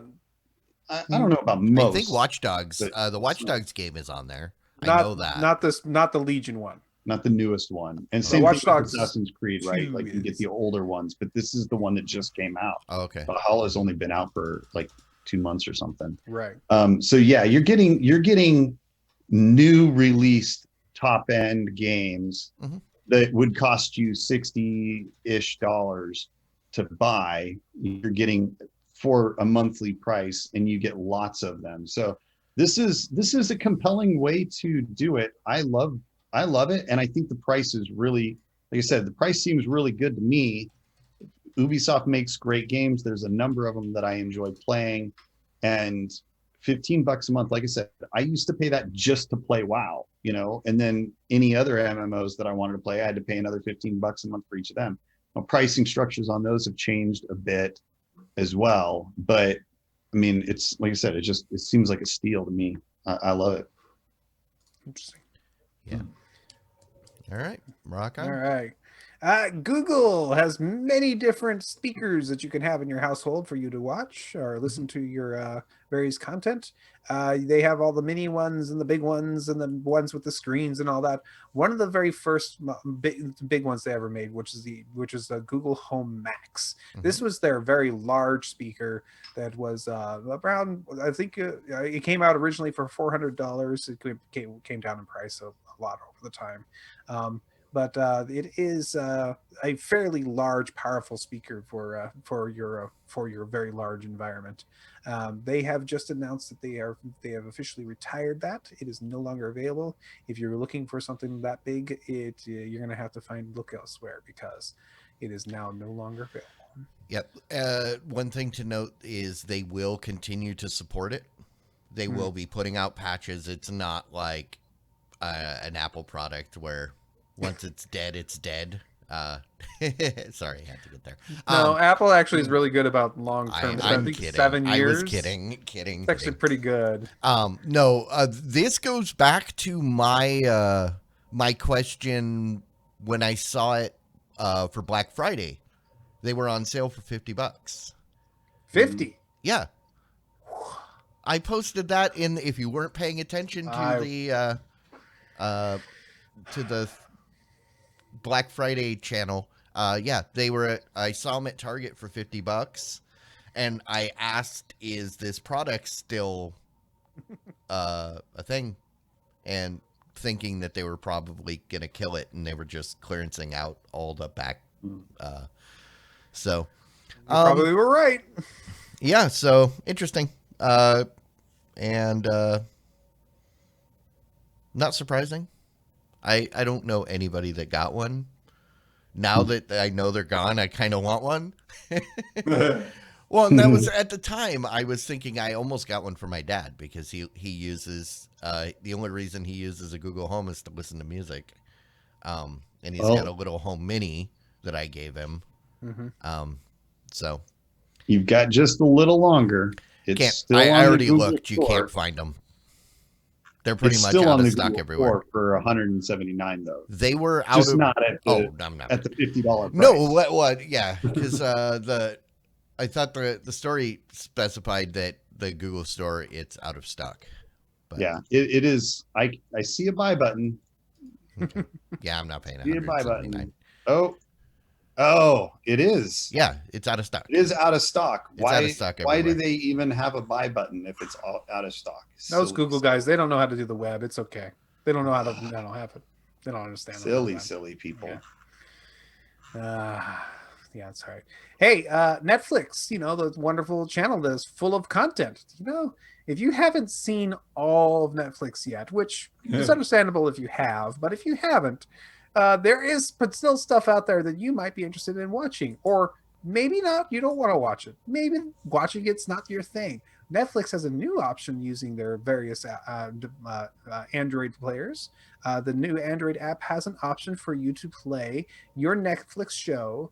don't know about most. I think Watch Dogs, the Watch Dogs game is on there. I know that. Not the Legion one. Not the newest one. And same Watch thing with Dogs Assassin's Creed, right? Like you get the older ones, but this is the one that just came out. Oh, okay. Valhalla's only been out for like 2 months or something. Right. So yeah, you're getting new released top end games that would cost you $60-ish to buy. You're getting for a monthly price and you get lots of them. So this is a compelling way to do it. I love it. And I think the price is really, like I said, the price seems really good to me. Ubisoft makes great games. There's a number of them that I enjoy playing, and $15 a month. Like I said, I used to pay that just to play WoW, you know, and then any other MMOs that I wanted to play, I had to pay another $15 a month for each of them. Now, pricing structures on those have changed a bit as well, but I mean, it's like I said, it seems like a steal to me. I love it. Interesting. Yeah. All right, rock on. All right. Google has many different speakers that you can have in your household for you to watch or listen to your various content. They have all the mini ones and the big ones and the ones with the screens and all that. One of the very first big ones they ever made, which is the Google Home Max. This was their very large speaker that was around, I think it came out originally for $400. It came down in price a lot over the time. But it is a fairly large, powerful speaker for your very large environment. They have just announced that they have officially retired that. It is no longer available. If you're looking for something that big, you're going to have to look elsewhere because it is now no longer available. Yep. One thing to note is they will continue to support it. They will be putting out patches. It's not like an Apple product where once it's dead, it's dead. Sorry, I had to get there. No, Apple actually is really good about long-term. I'm I think kidding. 7 years. I was kidding. It's actually pretty good. No, this goes back to my my question when I saw it for Black Friday. They were on sale for $50. 50? Yeah. I posted that in. If you weren't paying attention to the Black Friday channel, they were. I saw them at Target for $50, and I asked, "Is this product still a thing, and thinking that they were probably gonna kill it, and they were just clearancing out all the back. So You probably were right. yeah, so interesting, and not surprising. I don't know anybody that got one. Now that I know they're gone, I kind of want one. Well, and that was at the time I was thinking I almost got one for my dad because he uses the only reason he uses a Google Home is to listen to music, and he's got a little home mini that I gave him. So You've got just a little longer. It's still I on the already Google looked. You Store. can't find them. They're pretty It's much still out on of the stock Google everywhere. Store for 179 though. They were out Just of not at the I'm not. at the $50 price. No, what? Yeah, because I thought the story specified that the Google Store it's out of stock. But, Yeah, it is. I see a buy button. okay. Yeah, I'm not paying See a buy $179. button. Oh, it is. Yeah, it's out of stock. It is out of stock. It's out of stock Why do everywhere. they even have a buy button if it's all out of stock? Those Google guys, they don't know how to do the web. It's okay. They don't know how to. They don't have it. They don't understand. Silly people. Yeah. Yeah, it's all right. Hey, Netflix, the wonderful channel that's full of content. If you haven't seen all of Netflix yet, which is understandable if you have, but if you haven't, there is still stuff out there that you might be interested in watching, or maybe not. You don't want to watch it. Maybe watching it's not your thing. Netflix has a new option using their various Android players. The new Android app has an option for you to play your Netflix show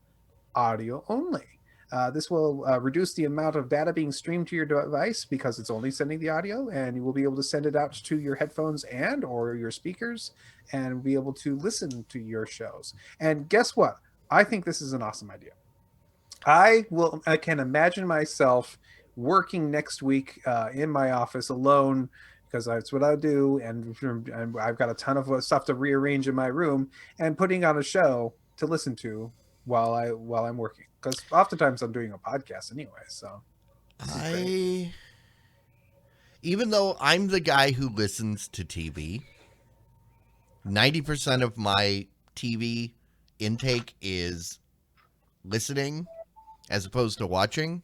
audio only. This will reduce the amount of data being streamed to your device because it's only sending the audio, and you will be able to send it out to your headphones and or your speakers and be able to listen to your shows. And guess what? I think this is an awesome idea. I can imagine myself working next week in my office alone, because that's what I do, and I've got a ton of stuff to rearrange in my room, and putting on a show to listen to while I'm working, because oftentimes I'm doing a podcast anyway. So even though I'm the guy who listens to TV, 90% of my TV intake is listening as opposed to watching.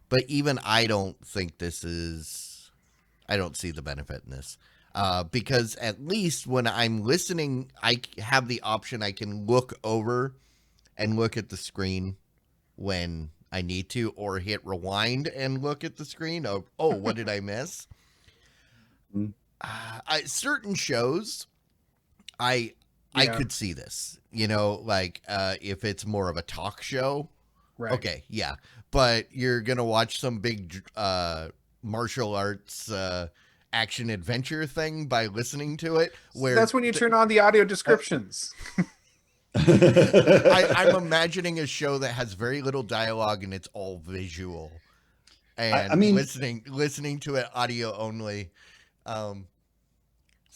But even I don't think I don't see the benefit in this. Because at least when I'm listening, I have the option I can look over and look at the screen when I need to, or hit rewind and look at the screen. Oh, what did I miss? Certain shows, I could see this, like if it's more of a talk show. Right. Okay, yeah. But you're going to watch some big martial arts action adventure thing by listening to it. Where that's when you turn on the audio descriptions. I'm imagining a show that has very little dialogue and it's all visual. And listening to it audio only.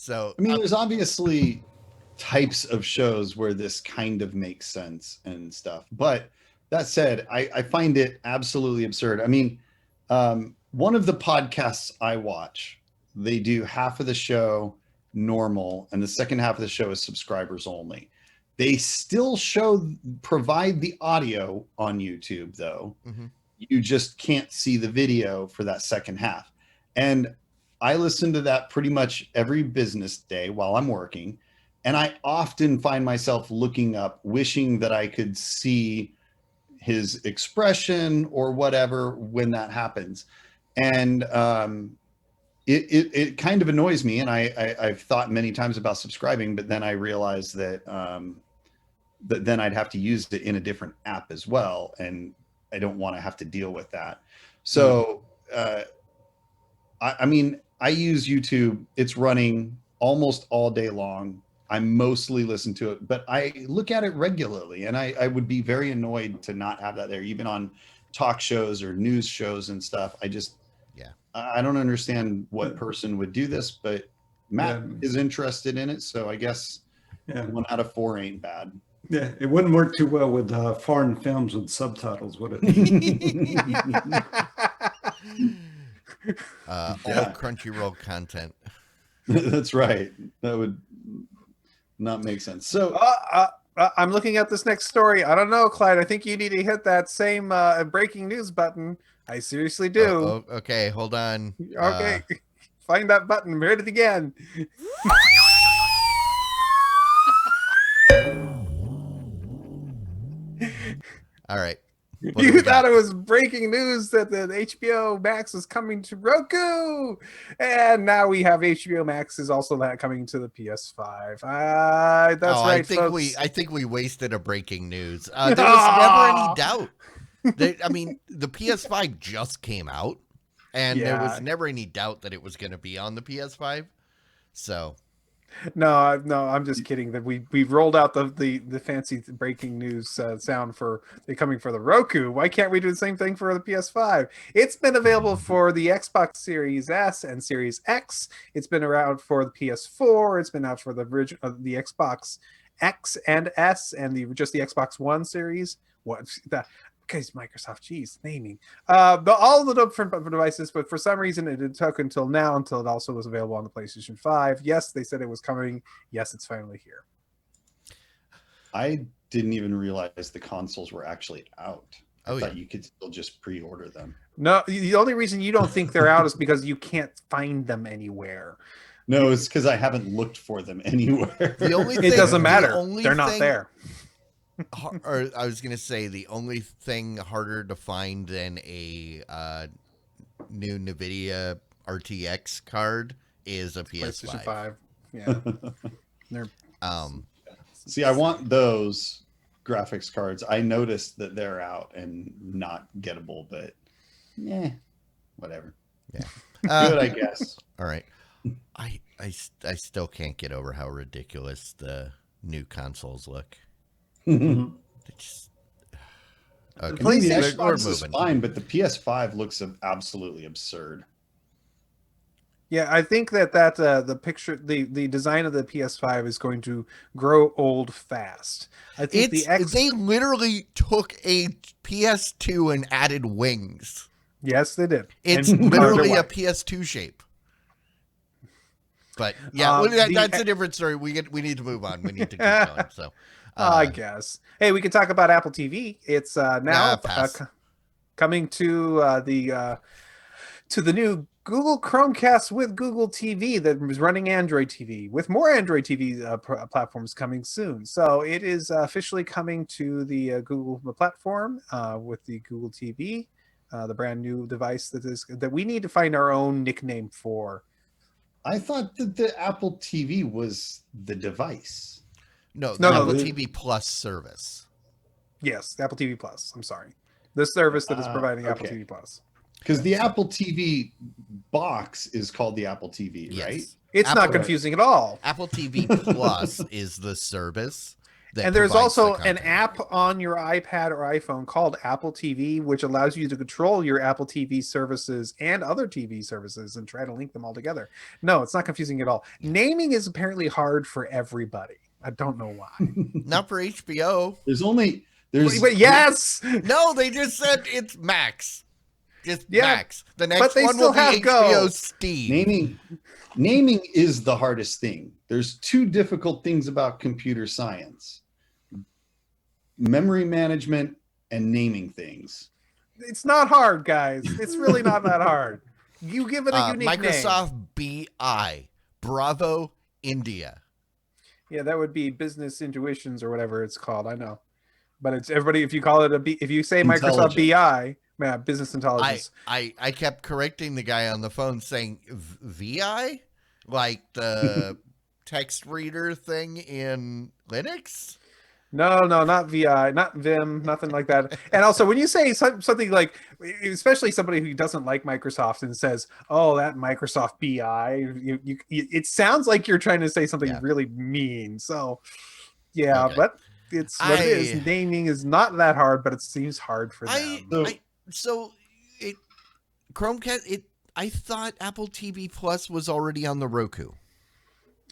There's obviously types of shows where this kind of makes sense and stuff. But that said, I find it absolutely absurd. One of the podcasts I watch, they do half of the show normal and the second half of the show is subscribers only. They still provide the audio on YouTube though. Mm-hmm. You just can't see the video for that second half. And I listen to that pretty much every business day while I'm working. And I often find myself looking up, wishing that I could see his expression or whatever when that happens. And it kind of annoys me. And I've thought many times about subscribing, but then I realized that then I'd have to use it in a different app as well. And I don't want to have to deal with that. So, I use YouTube. It's running almost all day long. I mostly listen to it, but I look at it regularly, and I would be very annoyed to not have that there, even on talk shows or news shows and stuff. I don't understand what person would do this, but Matt is interested in it, so I guess 1 out of 4 ain't bad. Yeah, it wouldn't work too well with foreign films with subtitles, would it? All Yeah. Crunchyroll content. That's right. That would not make sense. So I'm looking at this next story. I don't know, Clyde. I think you need to hit that same breaking news button. I seriously do. Okay, hold on. Okay. Find that button. Hit it again. All right. You thought it was breaking news that the HBO Max was coming to Roku, and now we have HBO Max is also coming to the PS5. That's right, folks. I think we wasted a breaking news. There was never any doubt. I mean, the PS5 just came out, and there was never any doubt that it was going to be on the PS5. So. No, I'm just kidding. That we've rolled out the fancy breaking news sound for coming for the Roku. Why can't we do the same thing for the PS5? It's been available for the Xbox Series S and Series X. It's been around for the PS4. It's been out for the Xbox X and S and just the Xbox One series. Because Microsoft, geez, naming. But all the different devices, but for some reason it took until now until it also was available on the PlayStation 5. Yes, they said it was coming. Yes, it's finally here. I didn't even realize the consoles were actually out. I thought yeah. you could still just pre-order them. No, the only reason you don't think they're out is because you can't find them anywhere. No, it's because I haven't looked for them anywhere. It doesn't matter. They're not there. Or I was gonna say the only thing harder to find than a new NVIDIA RTX card is a PS5. PlayStation 5. Yeah. They're See, I want those graphics cards. I noticed that they're out and not gettable, but whatever. Yeah. Good, I guess. All right. I still can't get over how ridiculous the new consoles look. Mm-hmm. Just, Okay. okay. I mean, the We're Xbox is moving. fine, but the PS5 looks absolutely absurd. Yeah, I think that the picture, the design of the PS5 is going to grow old fast. I think they literally took a PS2 and added wings. Yes, they did. It's literally a PS2 shape. But yeah, that's a different story. We need to move on. We need to keep going. So. I guess. Hey, we can talk about Apple TV. It's now coming to the new Google Chromecast with Google TV that is running Android TV, with more Android TV platforms coming soon. So it is officially coming to the Google platform with the Google TV, the brand new device that we need to find our own nickname for. I thought that the Apple TV was the device. No, Apple TV Plus service. Yes, the Apple TV Plus. I'm sorry. The service that is providing Apple TV Plus. Because the Apple TV box is called the Apple TV, right? It's not confusing at all. Apple TV Plus is the service. And there's also an app on your iPad or iPhone called Apple TV, which allows you to control your Apple TV services and other TV services and try to link them all together. No, it's not confusing at all. Naming is apparently hard for everybody. I don't know why. Not for HBO. But yes. No, they just said it's Max. It's Max. The next but they one still will be have HBO Go. Steam. Naming is the hardest thing. There's two difficult things about computer science: memory management and naming things. It's not hard, guys. It's really not that hard. You give it a unique Microsoft name. BI, Bravo, India. Yeah, that would be Business Intuitions or whatever it's called. I know, but it's everybody. If you call it if you say Microsoft BI, Business Intelligence. I kept correcting the guy on the phone saying VI, like the text reader thing in Linux. No, not VI, not Vim, nothing like that. And also, when you say something like, especially somebody who doesn't like Microsoft and says, "Oh, that Microsoft BI," it sounds like you're trying to say something really mean. So, yeah, but it's what it is. Naming is not that hard, but it seems hard for them. Chromecast. I thought Apple TV Plus was already on the Roku.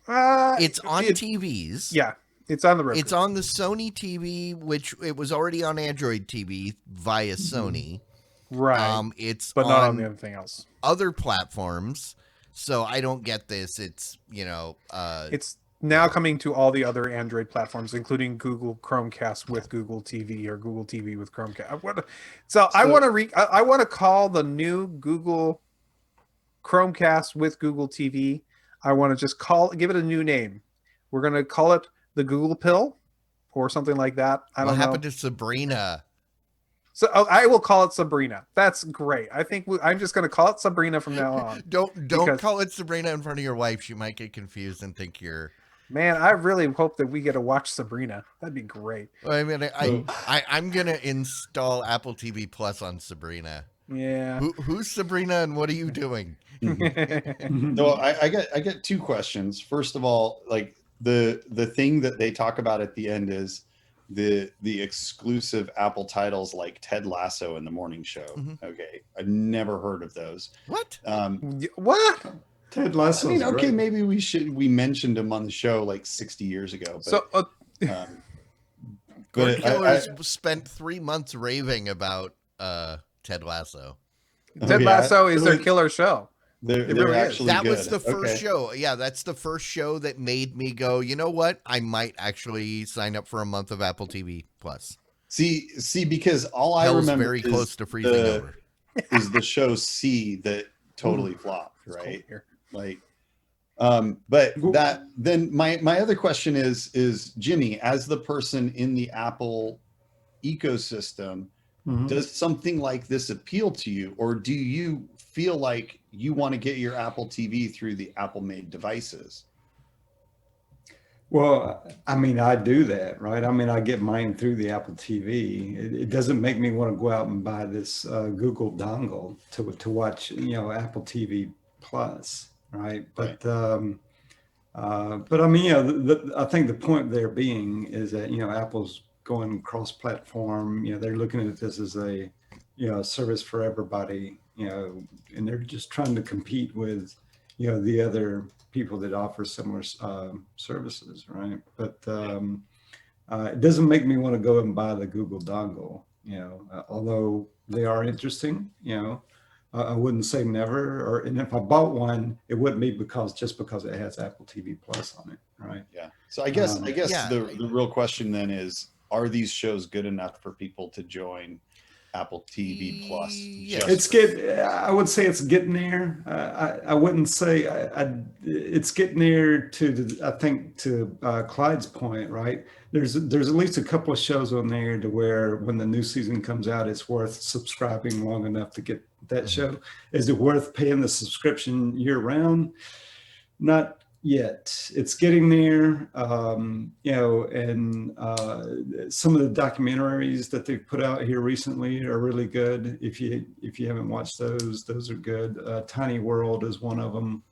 It's on TVs. Yeah. It's on the Roku. It's on the Sony TV, which it was already on Android TV via Sony. Right. It's But not on on anything else. other platforms, so I don't get this. It's It's now coming to all the other Android platforms, including Google Chromecast with Google TV or Google TV with Chromecast. I want to call the new Google Chromecast with Google TV. I want to just give it a new name. We're going to call it the Google Pill or something like that. I what don't know. happened to Sabrina? So I will call it Sabrina. That's great. I think I'm just going to call it Sabrina from now on. Don't call it Sabrina in front of your wife. She might get confused and think you're. Man, I really hope that we get to watch Sabrina. That'd be great. I mean, I'm gonna install Apple TV Plus on Sabrina. Yeah. Who's Sabrina and what are you doing? So I get two questions. First of all, like the thing that they talk about at the end is the exclusive Apple titles like Ted Lasso and The Morning Show. Mm-hmm. Okay, I've never heard of those. What? What? Ted Lasso. I mean, okay, maybe we mentioned him on the show like 60 years ago. But, Gordon Killers spent 3 months raving about Ted Lasso. Ted Lasso is their killer show. They're actually that good. was the first show. Yeah, that's the first show that made me go, you know what? I might actually sign up for a month of Apple TV Plus. See, because all I Hell's remember very close to freezing over. is the show C that totally flopped, right? Like, but that then my other question is Jimmy, as the person in the Apple ecosystem, does something like this appeal to you, or do you feel like you want to get your Apple TV through the Apple made devices? Well, I mean, I do that, right? I mean, I get mine through the Apple TV. It doesn't make me want to go out and buy this Google dongle to watch, Apple TV Plus, right? But I mean, I think the point there being is that Apple's going cross-platform. They're looking at this as a service for everybody. And they're just trying to compete with the other people that offer similar services, right? But it doesn't make me want to go and buy the Google dongle, although they are interesting. I wouldn't say never, and if I bought one, it wouldn't be because it has Apple TV Plus on it, right? Yeah. So I guess the real question then is, are these shows good enough for people to join Apple TV Plus? Yes. I would say it's getting there. I wouldn't say it's getting there to Clyde's point, right? There's at least a couple of shows on there to where when the new season comes out, it's worth subscribing long enough to get that show. Is it worth paying the subscription year round? Not yet. It's getting there, and some of the documentaries that they've put out here recently are really good. If you haven't watched those are good. Tiny World is one of them.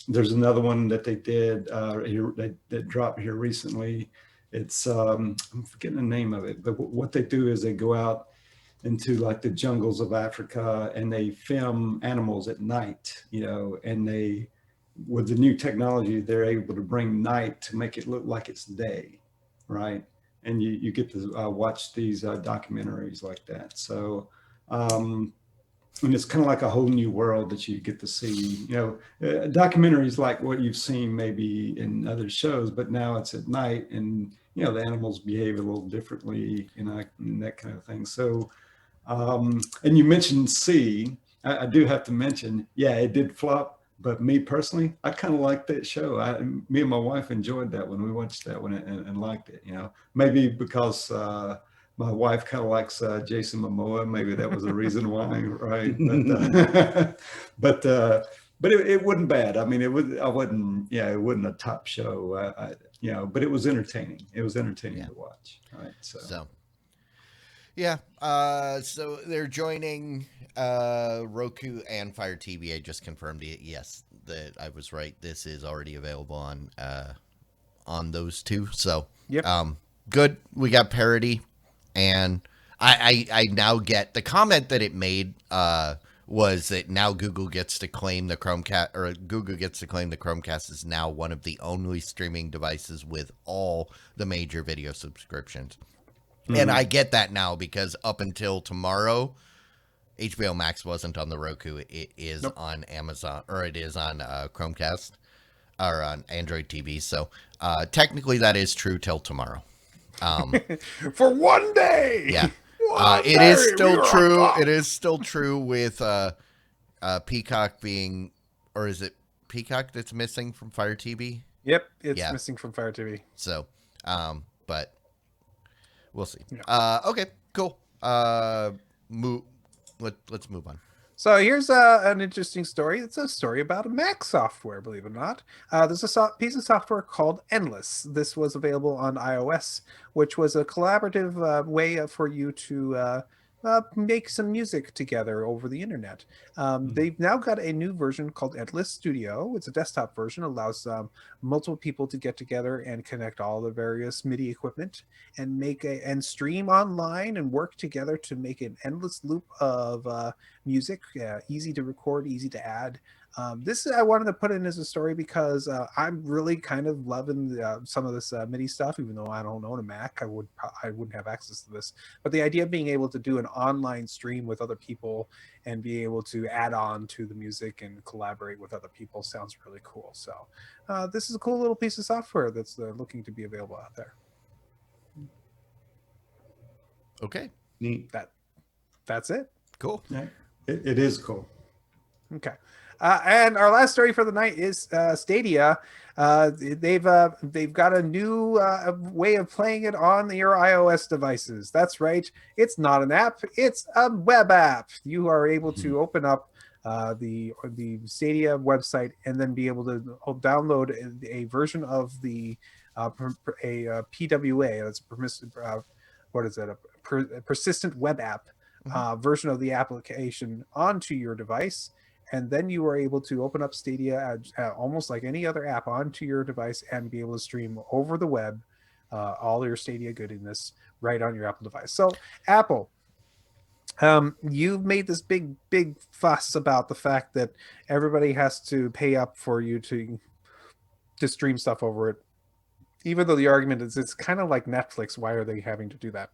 There's another one that they did that dropped here recently. It's I'm forgetting the name of it, but what they do is they go out into like the jungles of Africa and they film animals at night, and they, with the new technology, they're able to bring night to make it look like it's day, right? And you get to watch these documentaries like that. So, and it's kind of like a whole new world that you get to see, documentaries like what you've seen maybe in other shows, but now it's at night and, the animals behave a little differently, and that kind of thing. So, and you mentioned C. I do have to mention, yeah, it did flop. But me personally, I kind of liked that show. Me and my wife enjoyed that when we watched that one and liked it. Maybe because my wife kind of likes Jason Momoa. Maybe that was the reason why, right? But it wasn't bad. I mean, it wasn't a top show. But it was entertaining. It was entertaining to watch. Right. So. Yeah. So they're joining Roku and Fire TV. I just confirmed it. Yes, that I was right. This is already available on those two. So yep. Good. We got parity, and I now get the comment that it made was that now Google gets to claim the Chromecast, or Google gets to claim the Chromecast is now one of the only streaming devices with all the major video subscriptions. And I get that now because up until tomorrow, HBO Max wasn't on the Roku. It is on Amazon, or it is on Chromecast or on Android TV. So technically that is true till tomorrow. For one day. Yeah. One It day is still we were on true. top. It is still true with Peacock being, or is it Peacock that's missing from Fire TV? Yep, it's missing from Fire TV. So, but we'll see. Yeah. Okay, cool. Let's move on. So here's an interesting story. It's a story about a Mac software, believe it or not. There's a piece of software called Endless. This was available on iOS, which was a collaborative way for you to make some music together over the internet. They've now got a new version called Endless Studio. It's a desktop version. It allows multiple people to get together and connect all the various MIDI equipment and and stream online and work together to make an endless loop of music, easy to record, easy to add. This I wanted to put in as a story because I'm really kind of loving some of this MIDI stuff. Even though I don't own a Mac, I wouldn't have access to this. But the idea of being able to do an online stream with other people and be able to add on to the music and collaborate with other people sounds really cool. So this is a cool little piece of software that's looking to be available out there. Okay, Neat. That's it. cool. Yeah, it is cool. Okay. And our last story for the night is Stadia. They've got a new way of playing it on your iOS devices. That's right. It's not an app. It's a web app. You are able to open up the Stadia website and then be able to download a version of the PWA. That's a permissive. What is that? A persistent web app version of the application onto your device. And then you are able to open up Stadia almost like any other app onto your device and be able to stream over the web all your Stadia goodness right on your Apple device. So Apple, you've made this big fuss about the fact that everybody has to pay up for you to stream stuff over it. Even though the argument is it's kind of like Netflix. Why are they having to do that?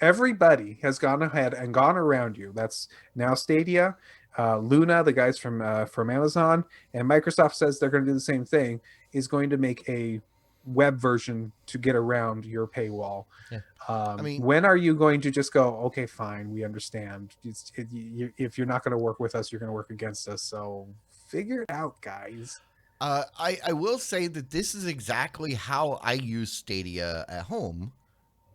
Everybody has gone ahead and gone around you. That's now Stadia. Luna, the guys from Amazon, and Microsoft says they're going to do the same thing, is going to make a web version to get around your paywall. Yeah. I mean, when are you going to just go, okay, fine, we understand. If you're not going to work with us, you're going to work against us. So figure it out, guys. I will say that this is exactly how I use Stadia at home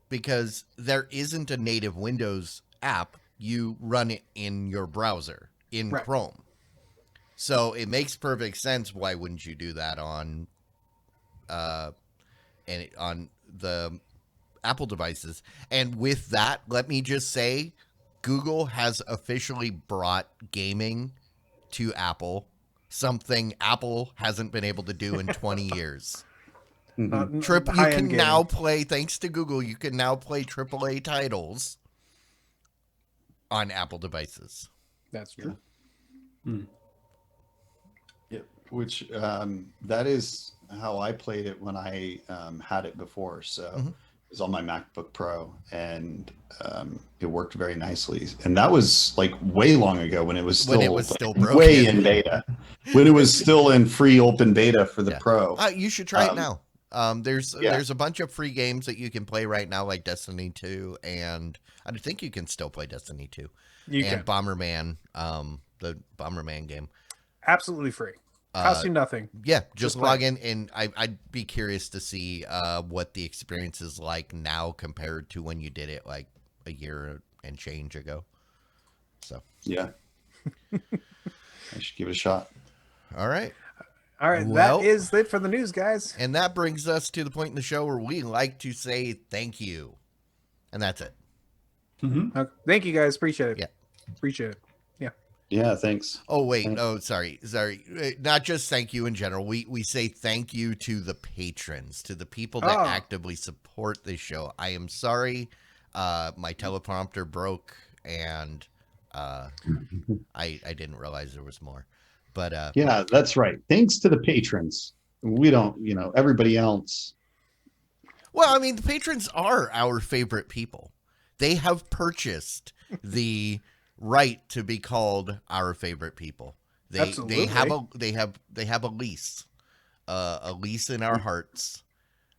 because there isn't a native Windows app. You run it in your browser. In Chrome. So it makes perfect sense. Why wouldn't you do that on on the Apple devices? And with that, let me just say, Google has officially brought gaming to Apple, something Apple hasn't been able to do in 20 years. You can now play, thanks to Google, you can now play AAA titles on Apple devices. That's true. Yep. Which that is how I played it when I had it before. So it was on my MacBook Pro, and it worked very nicely. And that was like way long ago when it was still broken. Way in beta, when it was still in free open beta for the Pro. You should try it now. There's a bunch of free games that you can play right now, like Destiny 2, and I think you can still play Destiny 2. You can. Bomberman, the Bomberman game. Absolutely free. Costs you nothing. Yeah, just log in, and I'd be curious to see what the experience is like now compared to when you did it like a year and change ago. So yeah, I should give it a shot. All right. Well, that is it for the news, guys. And that brings us to the point in the show where we like to say thank you. And that's it. Thank you, guys. Appreciate it. Yeah. Appreciate it. Yeah. Yeah, thanks. Oh, wait. Oh, sorry. Not just thank you in general. We say thank you to the patrons, to the people that actively support this show. I am sorry. My teleprompter broke, and I didn't realize there was more. But yeah, that's right. Thanks to the patrons. We don't, everybody else. Well, I mean, the patrons are our favorite people. They have purchased the right to be called our favorite people. Absolutely. They have a lease in our hearts.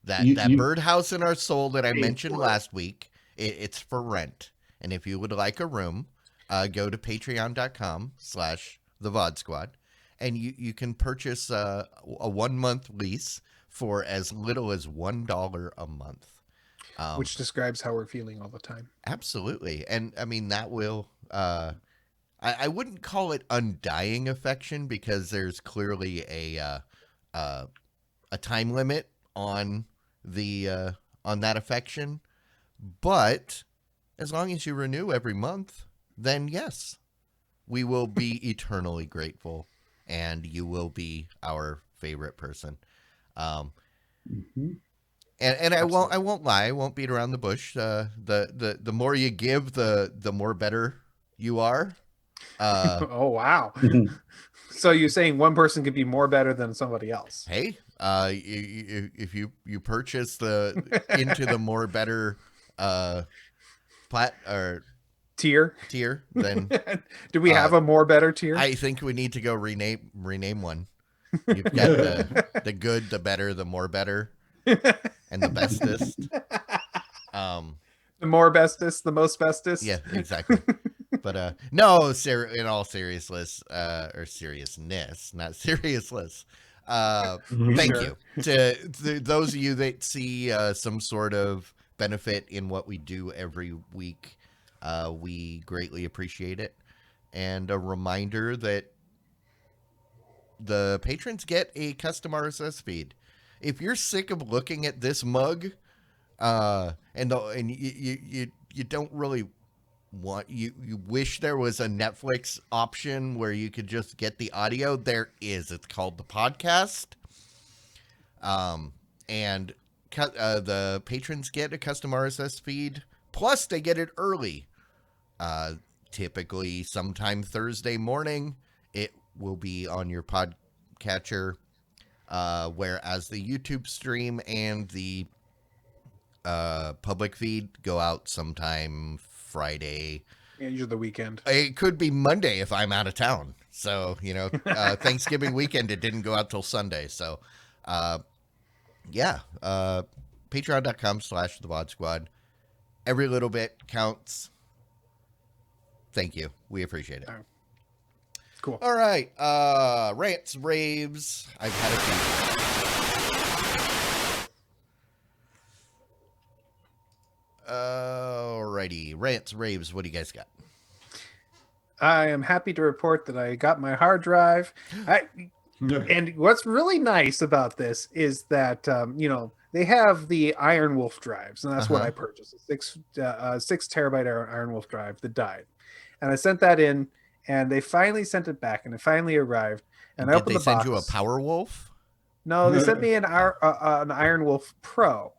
That You- birdhouse in our soul that I Paid mentioned for it. last week. It's for rent, and if you would like a room, go to patreon.com/the VOD Squad, and you can purchase a 1 month lease for as little as $1 a month. Which describes how we're feeling all the time. Absolutely. And I mean, that will, I wouldn't call it undying affection because there's clearly a time limit on on that affection. But as long as you renew every month, then yes, we will be eternally grateful and you will be our favorite person. Mhm. And I won't lie, I won't beat around the bush. The more you give, the more better you are. Oh wow! So you're saying one person could be more better than somebody else? Hey, if you purchase into the more better Tier? then Do we have a more better tier? I think we need to go rename one. You've got the good, the better, the more better, and the bestest. The more bestest, the most bestest. Yeah, exactly. But no, in all seriousness, or seriousness, not seriousness. Thank Sure. you to those of you that see some sort of benefit in what we do every week. We greatly appreciate it. And a reminder that the patrons get a custom RSS feed. If you're sick of looking at this mug, and you don't really want, you wish there was a Netflix option where you could just get the audio, there is. It's called the podcast. And the patrons get a custom RSS feed, plus they get it early. Typically sometime Thursday morning, it will be on your podcatcher, whereas the YouTube stream and the public feed go out sometime Friday. Yeah, usually the weekend. It could be Monday if I'm out of town. So, Thanksgiving weekend, it didn't go out till Sunday. So, patreon.com/the VOD Squad. Every little bit counts. Thank you. We appreciate it. Cool. All right. Rants, raves. I've had a few. Alrighty. Rants, raves. What do you guys got? I am happy to report that I got my hard drive. And what's really nice about this is that they have the Iron Wolf drives, and that's what I purchased, a 6 terabyte Iron Wolf drive that died, and I sent that in, and they finally sent it back, and it finally arrived. And I Did opened they the send box. you a Power Wolf? No, they sent me an Iron Wolf Pro,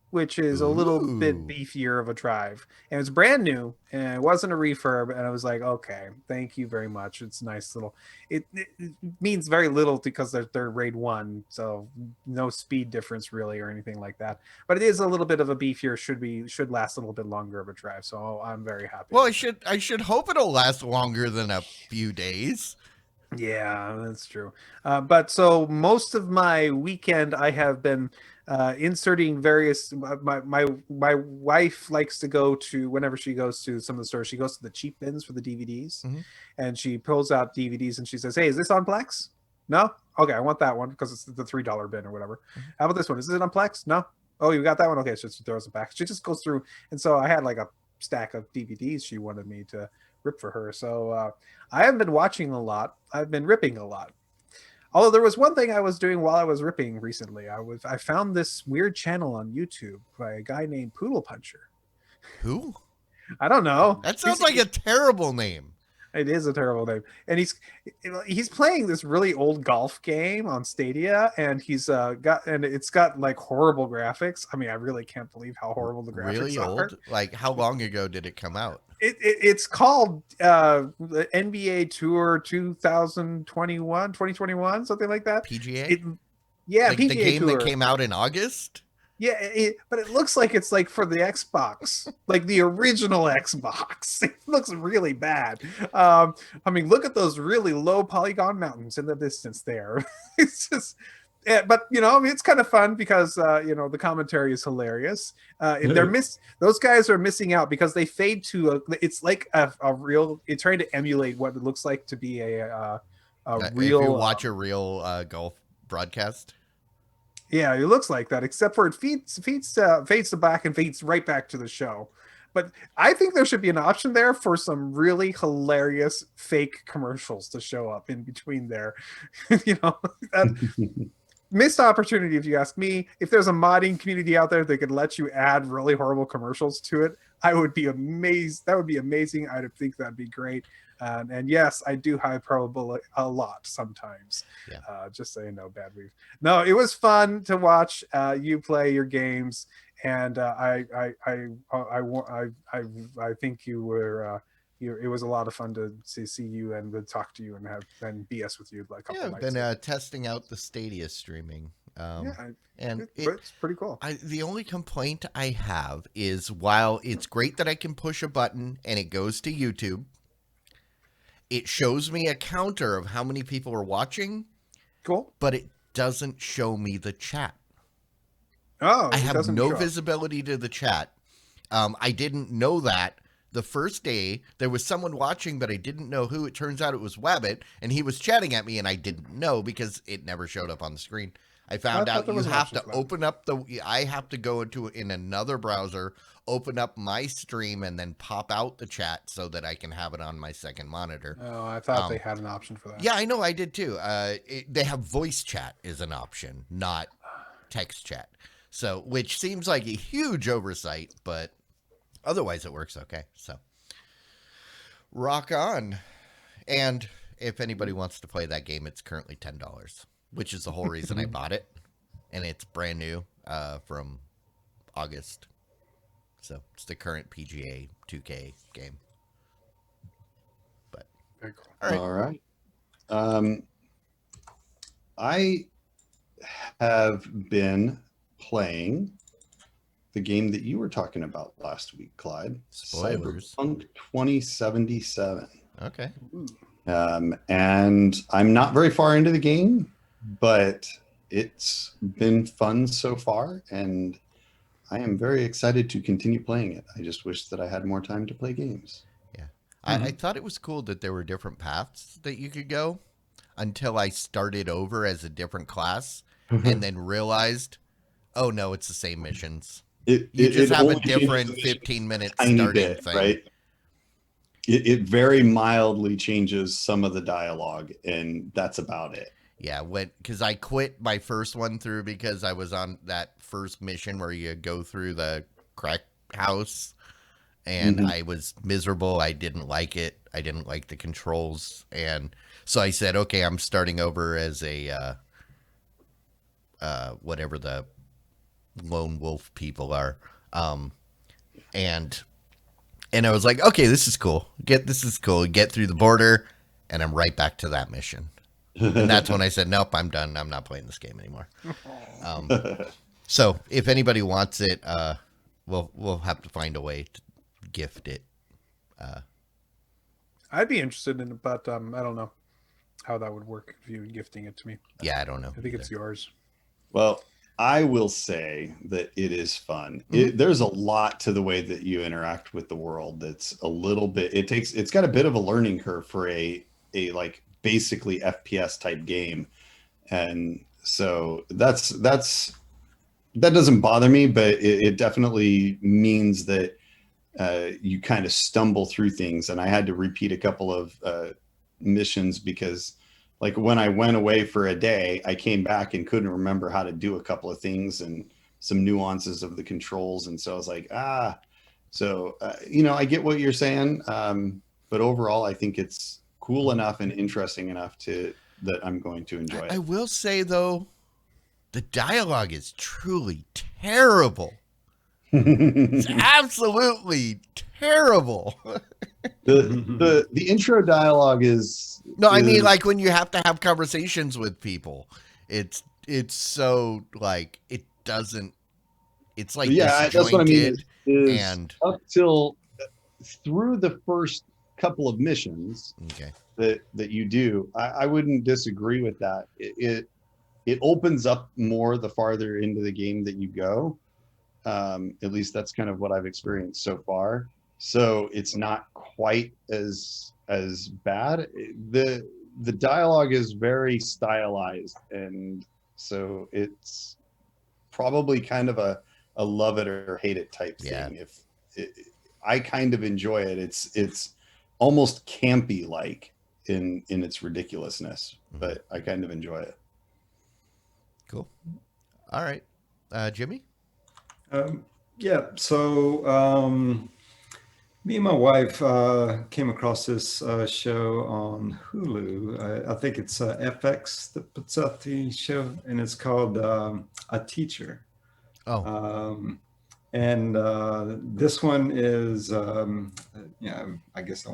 which is a little bit Ooh. beefier of a drive, and it's brand new, and it wasn't a refurb, and I was like, okay, thank you very much. It's nice little. It means very little because they're RAID 1, so no speed difference really or anything like that. But it is a little bit of a beefier, should last a little bit longer of a drive. So I'm very happy. Well, I should hope it'll last longer than a few days. Yeah, that's true. But so most of my weekend, I have been inserting various. My wife likes to go to, whenever she goes to some of the stores, she goes to the cheap bins for the DVDs, and she pulls out DVDs and she says, "Hey, is this on Plex? No? Okay, I want that one because it's the $3 bin or whatever. How about this one? Is it on Plex? No? Oh, you got that one? Okay, so she throws it back. She just goes through, and so I had like a stack of DVDs she wanted me to rip for her. So I haven't been watching a lot. I've been ripping a lot. Although there was one thing I was doing while I was ripping recently. I found this weird channel on YouTube by a guy named Poodle Puncher. Who? I don't know. That sounds like a terrible name. It is a terrible name. And he's playing this really old golf game on Stadia, and it's got like horrible graphics. I mean, I really can't believe how horrible the graphics Really are. old? Like, how long ago did it come out? It's called the NBA Tour 2021, something like that. PGA? Yeah, Like PGA the game Tour. that came out in August? Yeah, but it looks like it's like for the Xbox, like the original Xbox. It looks really bad. I mean, look at those really low polygon mountains in the distance there. It's just, yeah, but you know, I mean, it's kind of fun because you know, the commentary is hilarious. Those guys are missing out because they fade to it's like a real. It's trying to emulate what it looks like to be a real. If you watch a real golf broadcast. Yeah, it looks like that, except for it fades to black and fades right back to the show. But I think there should be an option there for some really hilarious fake commercials to show up in between there. You know, that missed opportunity if you ask me. If there's a modding community out there that could let you add really horrible commercials to it, I would be amazed. That would be amazing. I think that'd be great. And yes, I do hyperbole a lot sometimes. Yeah. Just so you know, Bad Weave. No, it was fun to watch you play your games, and I think you were. It was a lot of fun to see you and to talk to you and have and BS with you like a couple I've nights been ago. testing out the Stadia streaming. And It's pretty cool. the only complaint I have is while it's great that I can push a button and it goes to YouTube, it shows me a counter of how many people are watching, Cool. but it doesn't show me the chat. Oh, I it have doesn't no show up. visibility to the chat. I didn't know that the first day there was someone watching, but I didn't know who. It turns out it was Wabbit, and he was chatting at me, and I didn't know because it never showed up on the screen. I found thought out there you was an have option to for that. open up I have to go in another browser, open up my stream, and then pop out the chat so that I can have it on my second monitor. Oh, I thought they had an option for that. Yeah, I know, I did too. They have voice chat as an option, not text chat. So, which seems like a huge oversight, but otherwise it works okay. So, rock on. And if anybody wants to play that game, it's currently $10, which is the whole reason I bought it. And it's brand new from August. So, it's the current PGA 2K game. But Very cool. all right. All right. I have been playing the game that you were talking about last week, Clyde. Spoilers. Cyberpunk 2077. Okay. And I'm not very far into the game, but it's been fun so far, and I am very excited to continue playing it. I just wish that I had more time to play games. Yeah. I thought it was cool that there were different paths that you could go until I started over as a different class and then realized, oh no, it's the same missions. You just have a only different changes the 15-minute tiny starting bit, thing. right? It very mildly changes some of the dialogue, and that's about it. Yeah, because I quit my first one through because I was on that first mission where you go through the crack house, and I was miserable. I didn't like it. I didn't like the controls, and so I said, okay, I'm starting over as a whatever the lone wolf people are, and I was like, okay, this is cool. Get through the border, and I'm right back to that mission. And that's when I said, nope, I'm done. I'm not playing this game anymore. So if anybody wants it, we'll have to find a way to gift it. I'd be interested in it, but I don't know how that would work if you were gifting it to me. Yeah, I don't know. I think it's yours. Well, I will say that it is fun. There's a lot to the way that you interact with the world. That's a little bit. It's got a bit of a learning curve for a like basically FPS type game, and so that doesn't bother me, but it definitely means that you kind of stumble through things, and I had to repeat a couple of missions because, like, when I went away for a day, I came back and couldn't remember how to do a couple of things and some nuances of the controls, and so I was like, so I get what you're saying, but overall, I think it's cool enough and interesting enough that I'm going to enjoy it. I will say, though, the dialogue is truly terrible. It's absolutely terrible. The intro dialogue is I mean, like, when you have to have conversations with people, it's so, like, it doesn't It's like Yeah, that's what I mean. disjointed Is and up till through the first couple of missions okay. that you do, I wouldn't disagree with that. It opens up more the farther into the game that you go. At least that's kind of what I've experienced so far. So it's not quite as bad. The dialogue is very stylized, and so it's probably kind of a love it or hate it type Yeah. thing. If I kind of enjoy it, it's almost campy like in its ridiculousness, but I kind of enjoy it. Cool. All right. Jimmy? Yeah. So me and my wife came across this show on Hulu. I think it's FX that puts out the show, and it's called A Teacher. Oh. And this one is, I guess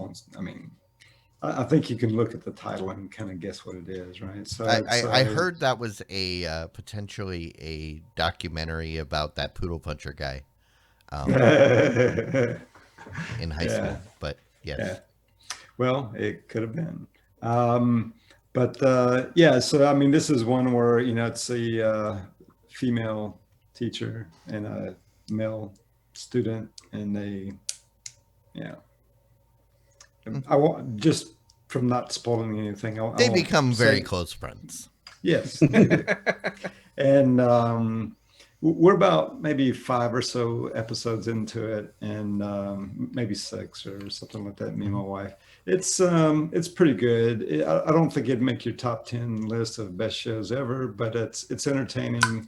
I think you can look at the title and kind of guess what it is, right? So I heard that was a potentially a documentary about that poodle puncher guy in high school, but yes. Yeah. Well, it could have been. So I mean, this is one where, it's a female teacher and a male student, and I want, just from not spoiling anything, They become very close friends. Yes. And we're about maybe 5 or so episodes into it, and maybe 6 or something like that. Me and my wife. It's pretty good. I don't think it'd make your top 10 list of best shows ever, but it's entertaining.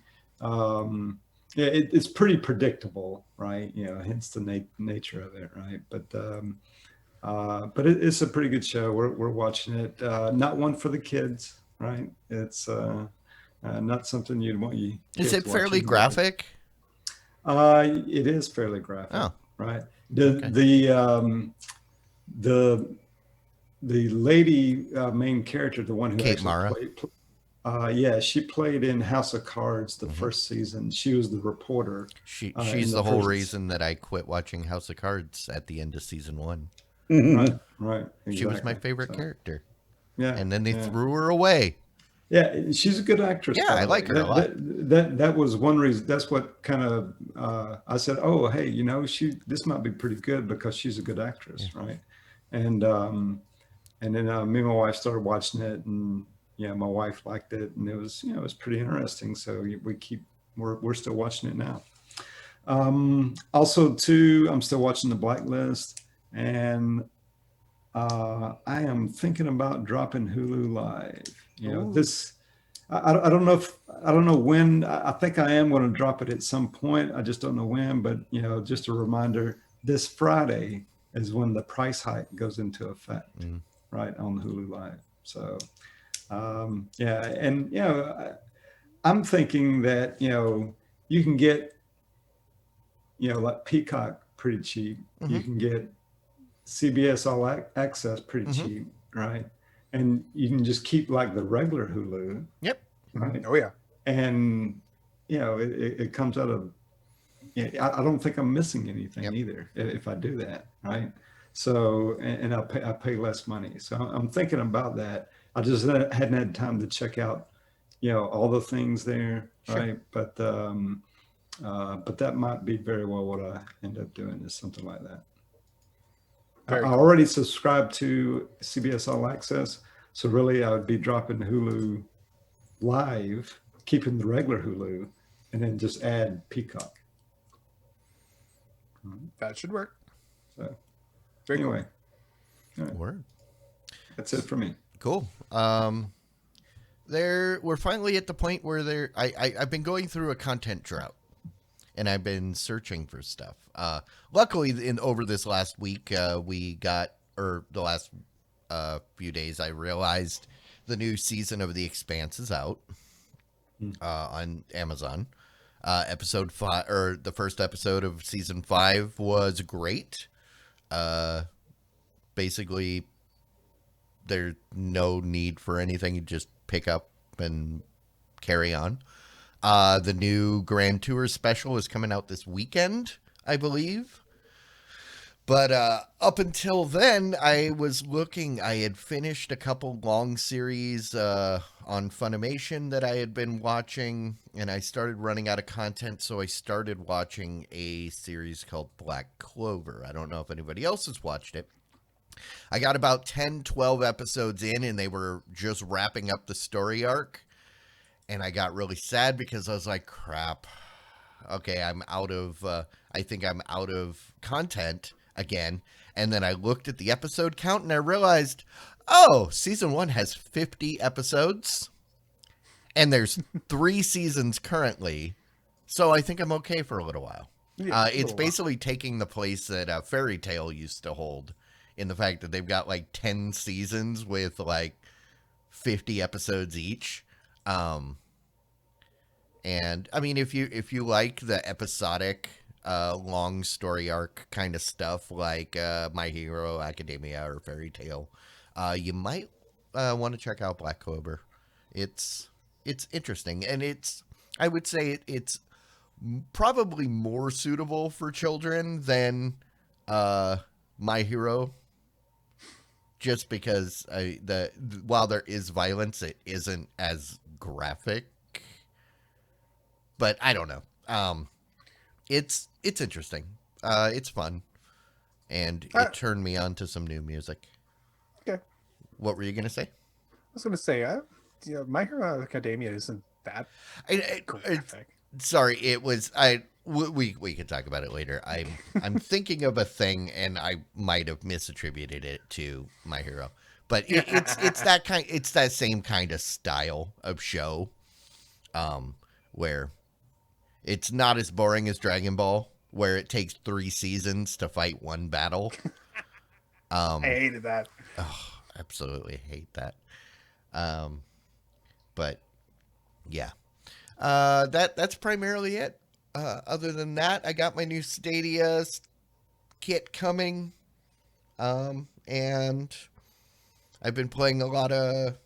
It's pretty predictable, right? Hence the nature of it, right? But it's a pretty good show. We're watching it. Not one for the kids, right? It's not something you'd want you. Is it fairly graphic? It is fairly graphic. Oh, right. okay. The lady main character, the one who Kate actually Mara. played, she played in House of Cards the first season. She was the reporter. She's the whole reason that I quit watching House of Cards at the end of season 1. Right. Exactly. She was my favorite character. Yeah. And then they threw her away. Yeah, she's a good actress. Yeah, I like her a lot. That was one reason. That's what kind of I said, oh, hey, this might be pretty good because she's a good actress, right? And then me and my wife started watching it, and my wife liked it, and it was pretty interesting. So we're still watching it now. Also, too, I'm still watching The Blacklist, and I am thinking about dropping Hulu Live. This, I don't know when. I think I am going to drop it at some point. I just don't know when. But just a reminder: this Friday is when the price hike goes into effect, right, on Hulu Live. So, and I'm thinking that you can get like Peacock pretty cheap. You can get CBS All Access pretty cheap, right? And you can just keep like the regular Hulu. Yep. Right? Oh yeah. And it comes out of. I don't think I'm missing anything either if I do that, right? So and I pay less money. So I'm thinking about that. I just hadn't had time to check out, all the things there, right? But that might be very well what I end up doing is something like that. I already subscribed to CBS All Access, so really I would be dropping Hulu Live, keeping the regular Hulu, and then just add Peacock. That should work. So Anyway, Word. That's it for me. Cool. We're finally at the point where I've been going through a content drought, and I've been searching for stuff. Luckily, over this last week, the last few days, I realized the new season of The Expanse is out on Amazon. Episode 5, or the first episode of season 5, was great. Basically, there's no need for anything. You just pick up and carry on. The new Grand Tour special is coming out this weekend, I believe. But up until then, I had finished a couple long series on Funimation that I had been watching, and I started running out of content, so I started watching a series called Black Clover. I don't know if anybody else has watched it. I got about 10, 12 episodes in, and they were just wrapping up the story arc, and I got really sad because I was like, crap, okay, I think I'm out of content again. And then I looked at the episode count and I realized, oh, season 1 has 50 episodes and there's 3 seasons currently. So I think I'm okay for a little while. Yeah, It's basically taking the place that Fairy Tail used to hold, in the fact that they've got like 10 seasons with like 50 episodes each. And I mean, if you like the episodic long story arc kind of stuff like My Hero Academia or Fairy Tail, you might want to check out Black Clover. It's interesting, and I would say it's probably more suitable for children than My Hero, just because while there is violence, it isn't as graphic. But I don't know. It's interesting. It's fun, and it turned me on to some new music. Okay. What were you gonna say? I was gonna say, My Hero Academia isn't that graphic. Sorry, it was. We could talk about it later. I'm thinking of a thing, and I might have misattributed it to My Hero, but it's that kind. It's that same kind of style of show, where it's not as boring as Dragon Ball, where it takes 3 seasons to fight one battle. I hated that. Oh, absolutely hate that. But yeah, that's primarily it. Other than that, I got my new Stadia kit coming, and I've been playing a lot of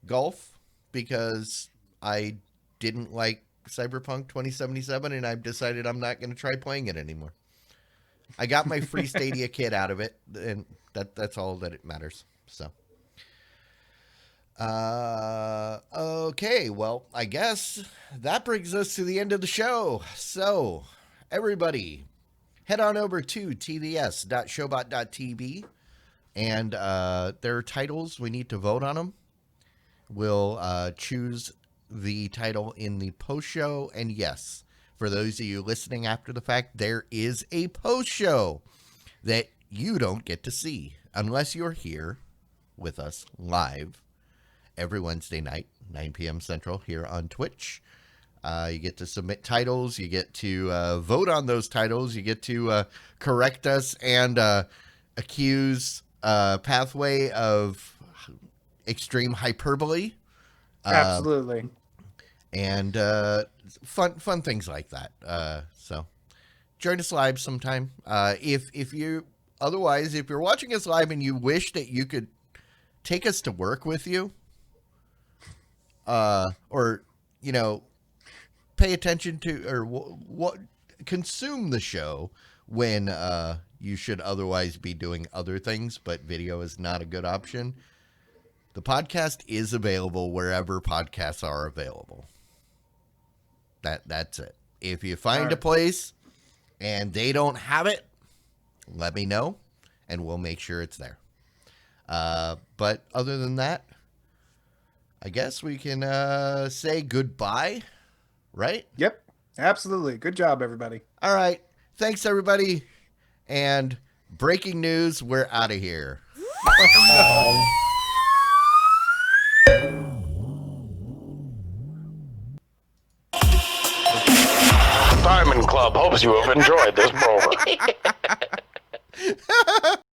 golf because I didn't like Cyberpunk 2077, and I've decided I'm not going to try playing it anymore. I got my free Stadia kit out of it, and that's all that it matters. So, okay, well, I guess that brings us to the end of the show. So, everybody, head on over to tvs.showbot.tv, and there are titles. We need to vote on them. We'll choose the title in the post show, and yes, for those of you listening after the fact, there is a post show that you don't get to see unless you're here with us live every Wednesday night, 9 p.m. Central, here on Twitch. You get to submit titles, you get to vote on those titles, you get to correct us and accuse Pathway of extreme hyperbole. Absolutely. And fun things like that. So join us live sometime. If you're watching us live and you wish that you could take us to work with you, or pay attention to or what consume the show when you should otherwise be doing other things, but video is not a good option. The podcast is available wherever podcasts are available. That's it. If you find a place and they don't have it, let me know, and we'll make sure it's there. But other than that, I guess we can say goodbye, right? Yep, absolutely. Good job, everybody. All right. Thanks, everybody. And breaking news, we're out of here. Diamond Club hopes you have enjoyed this program.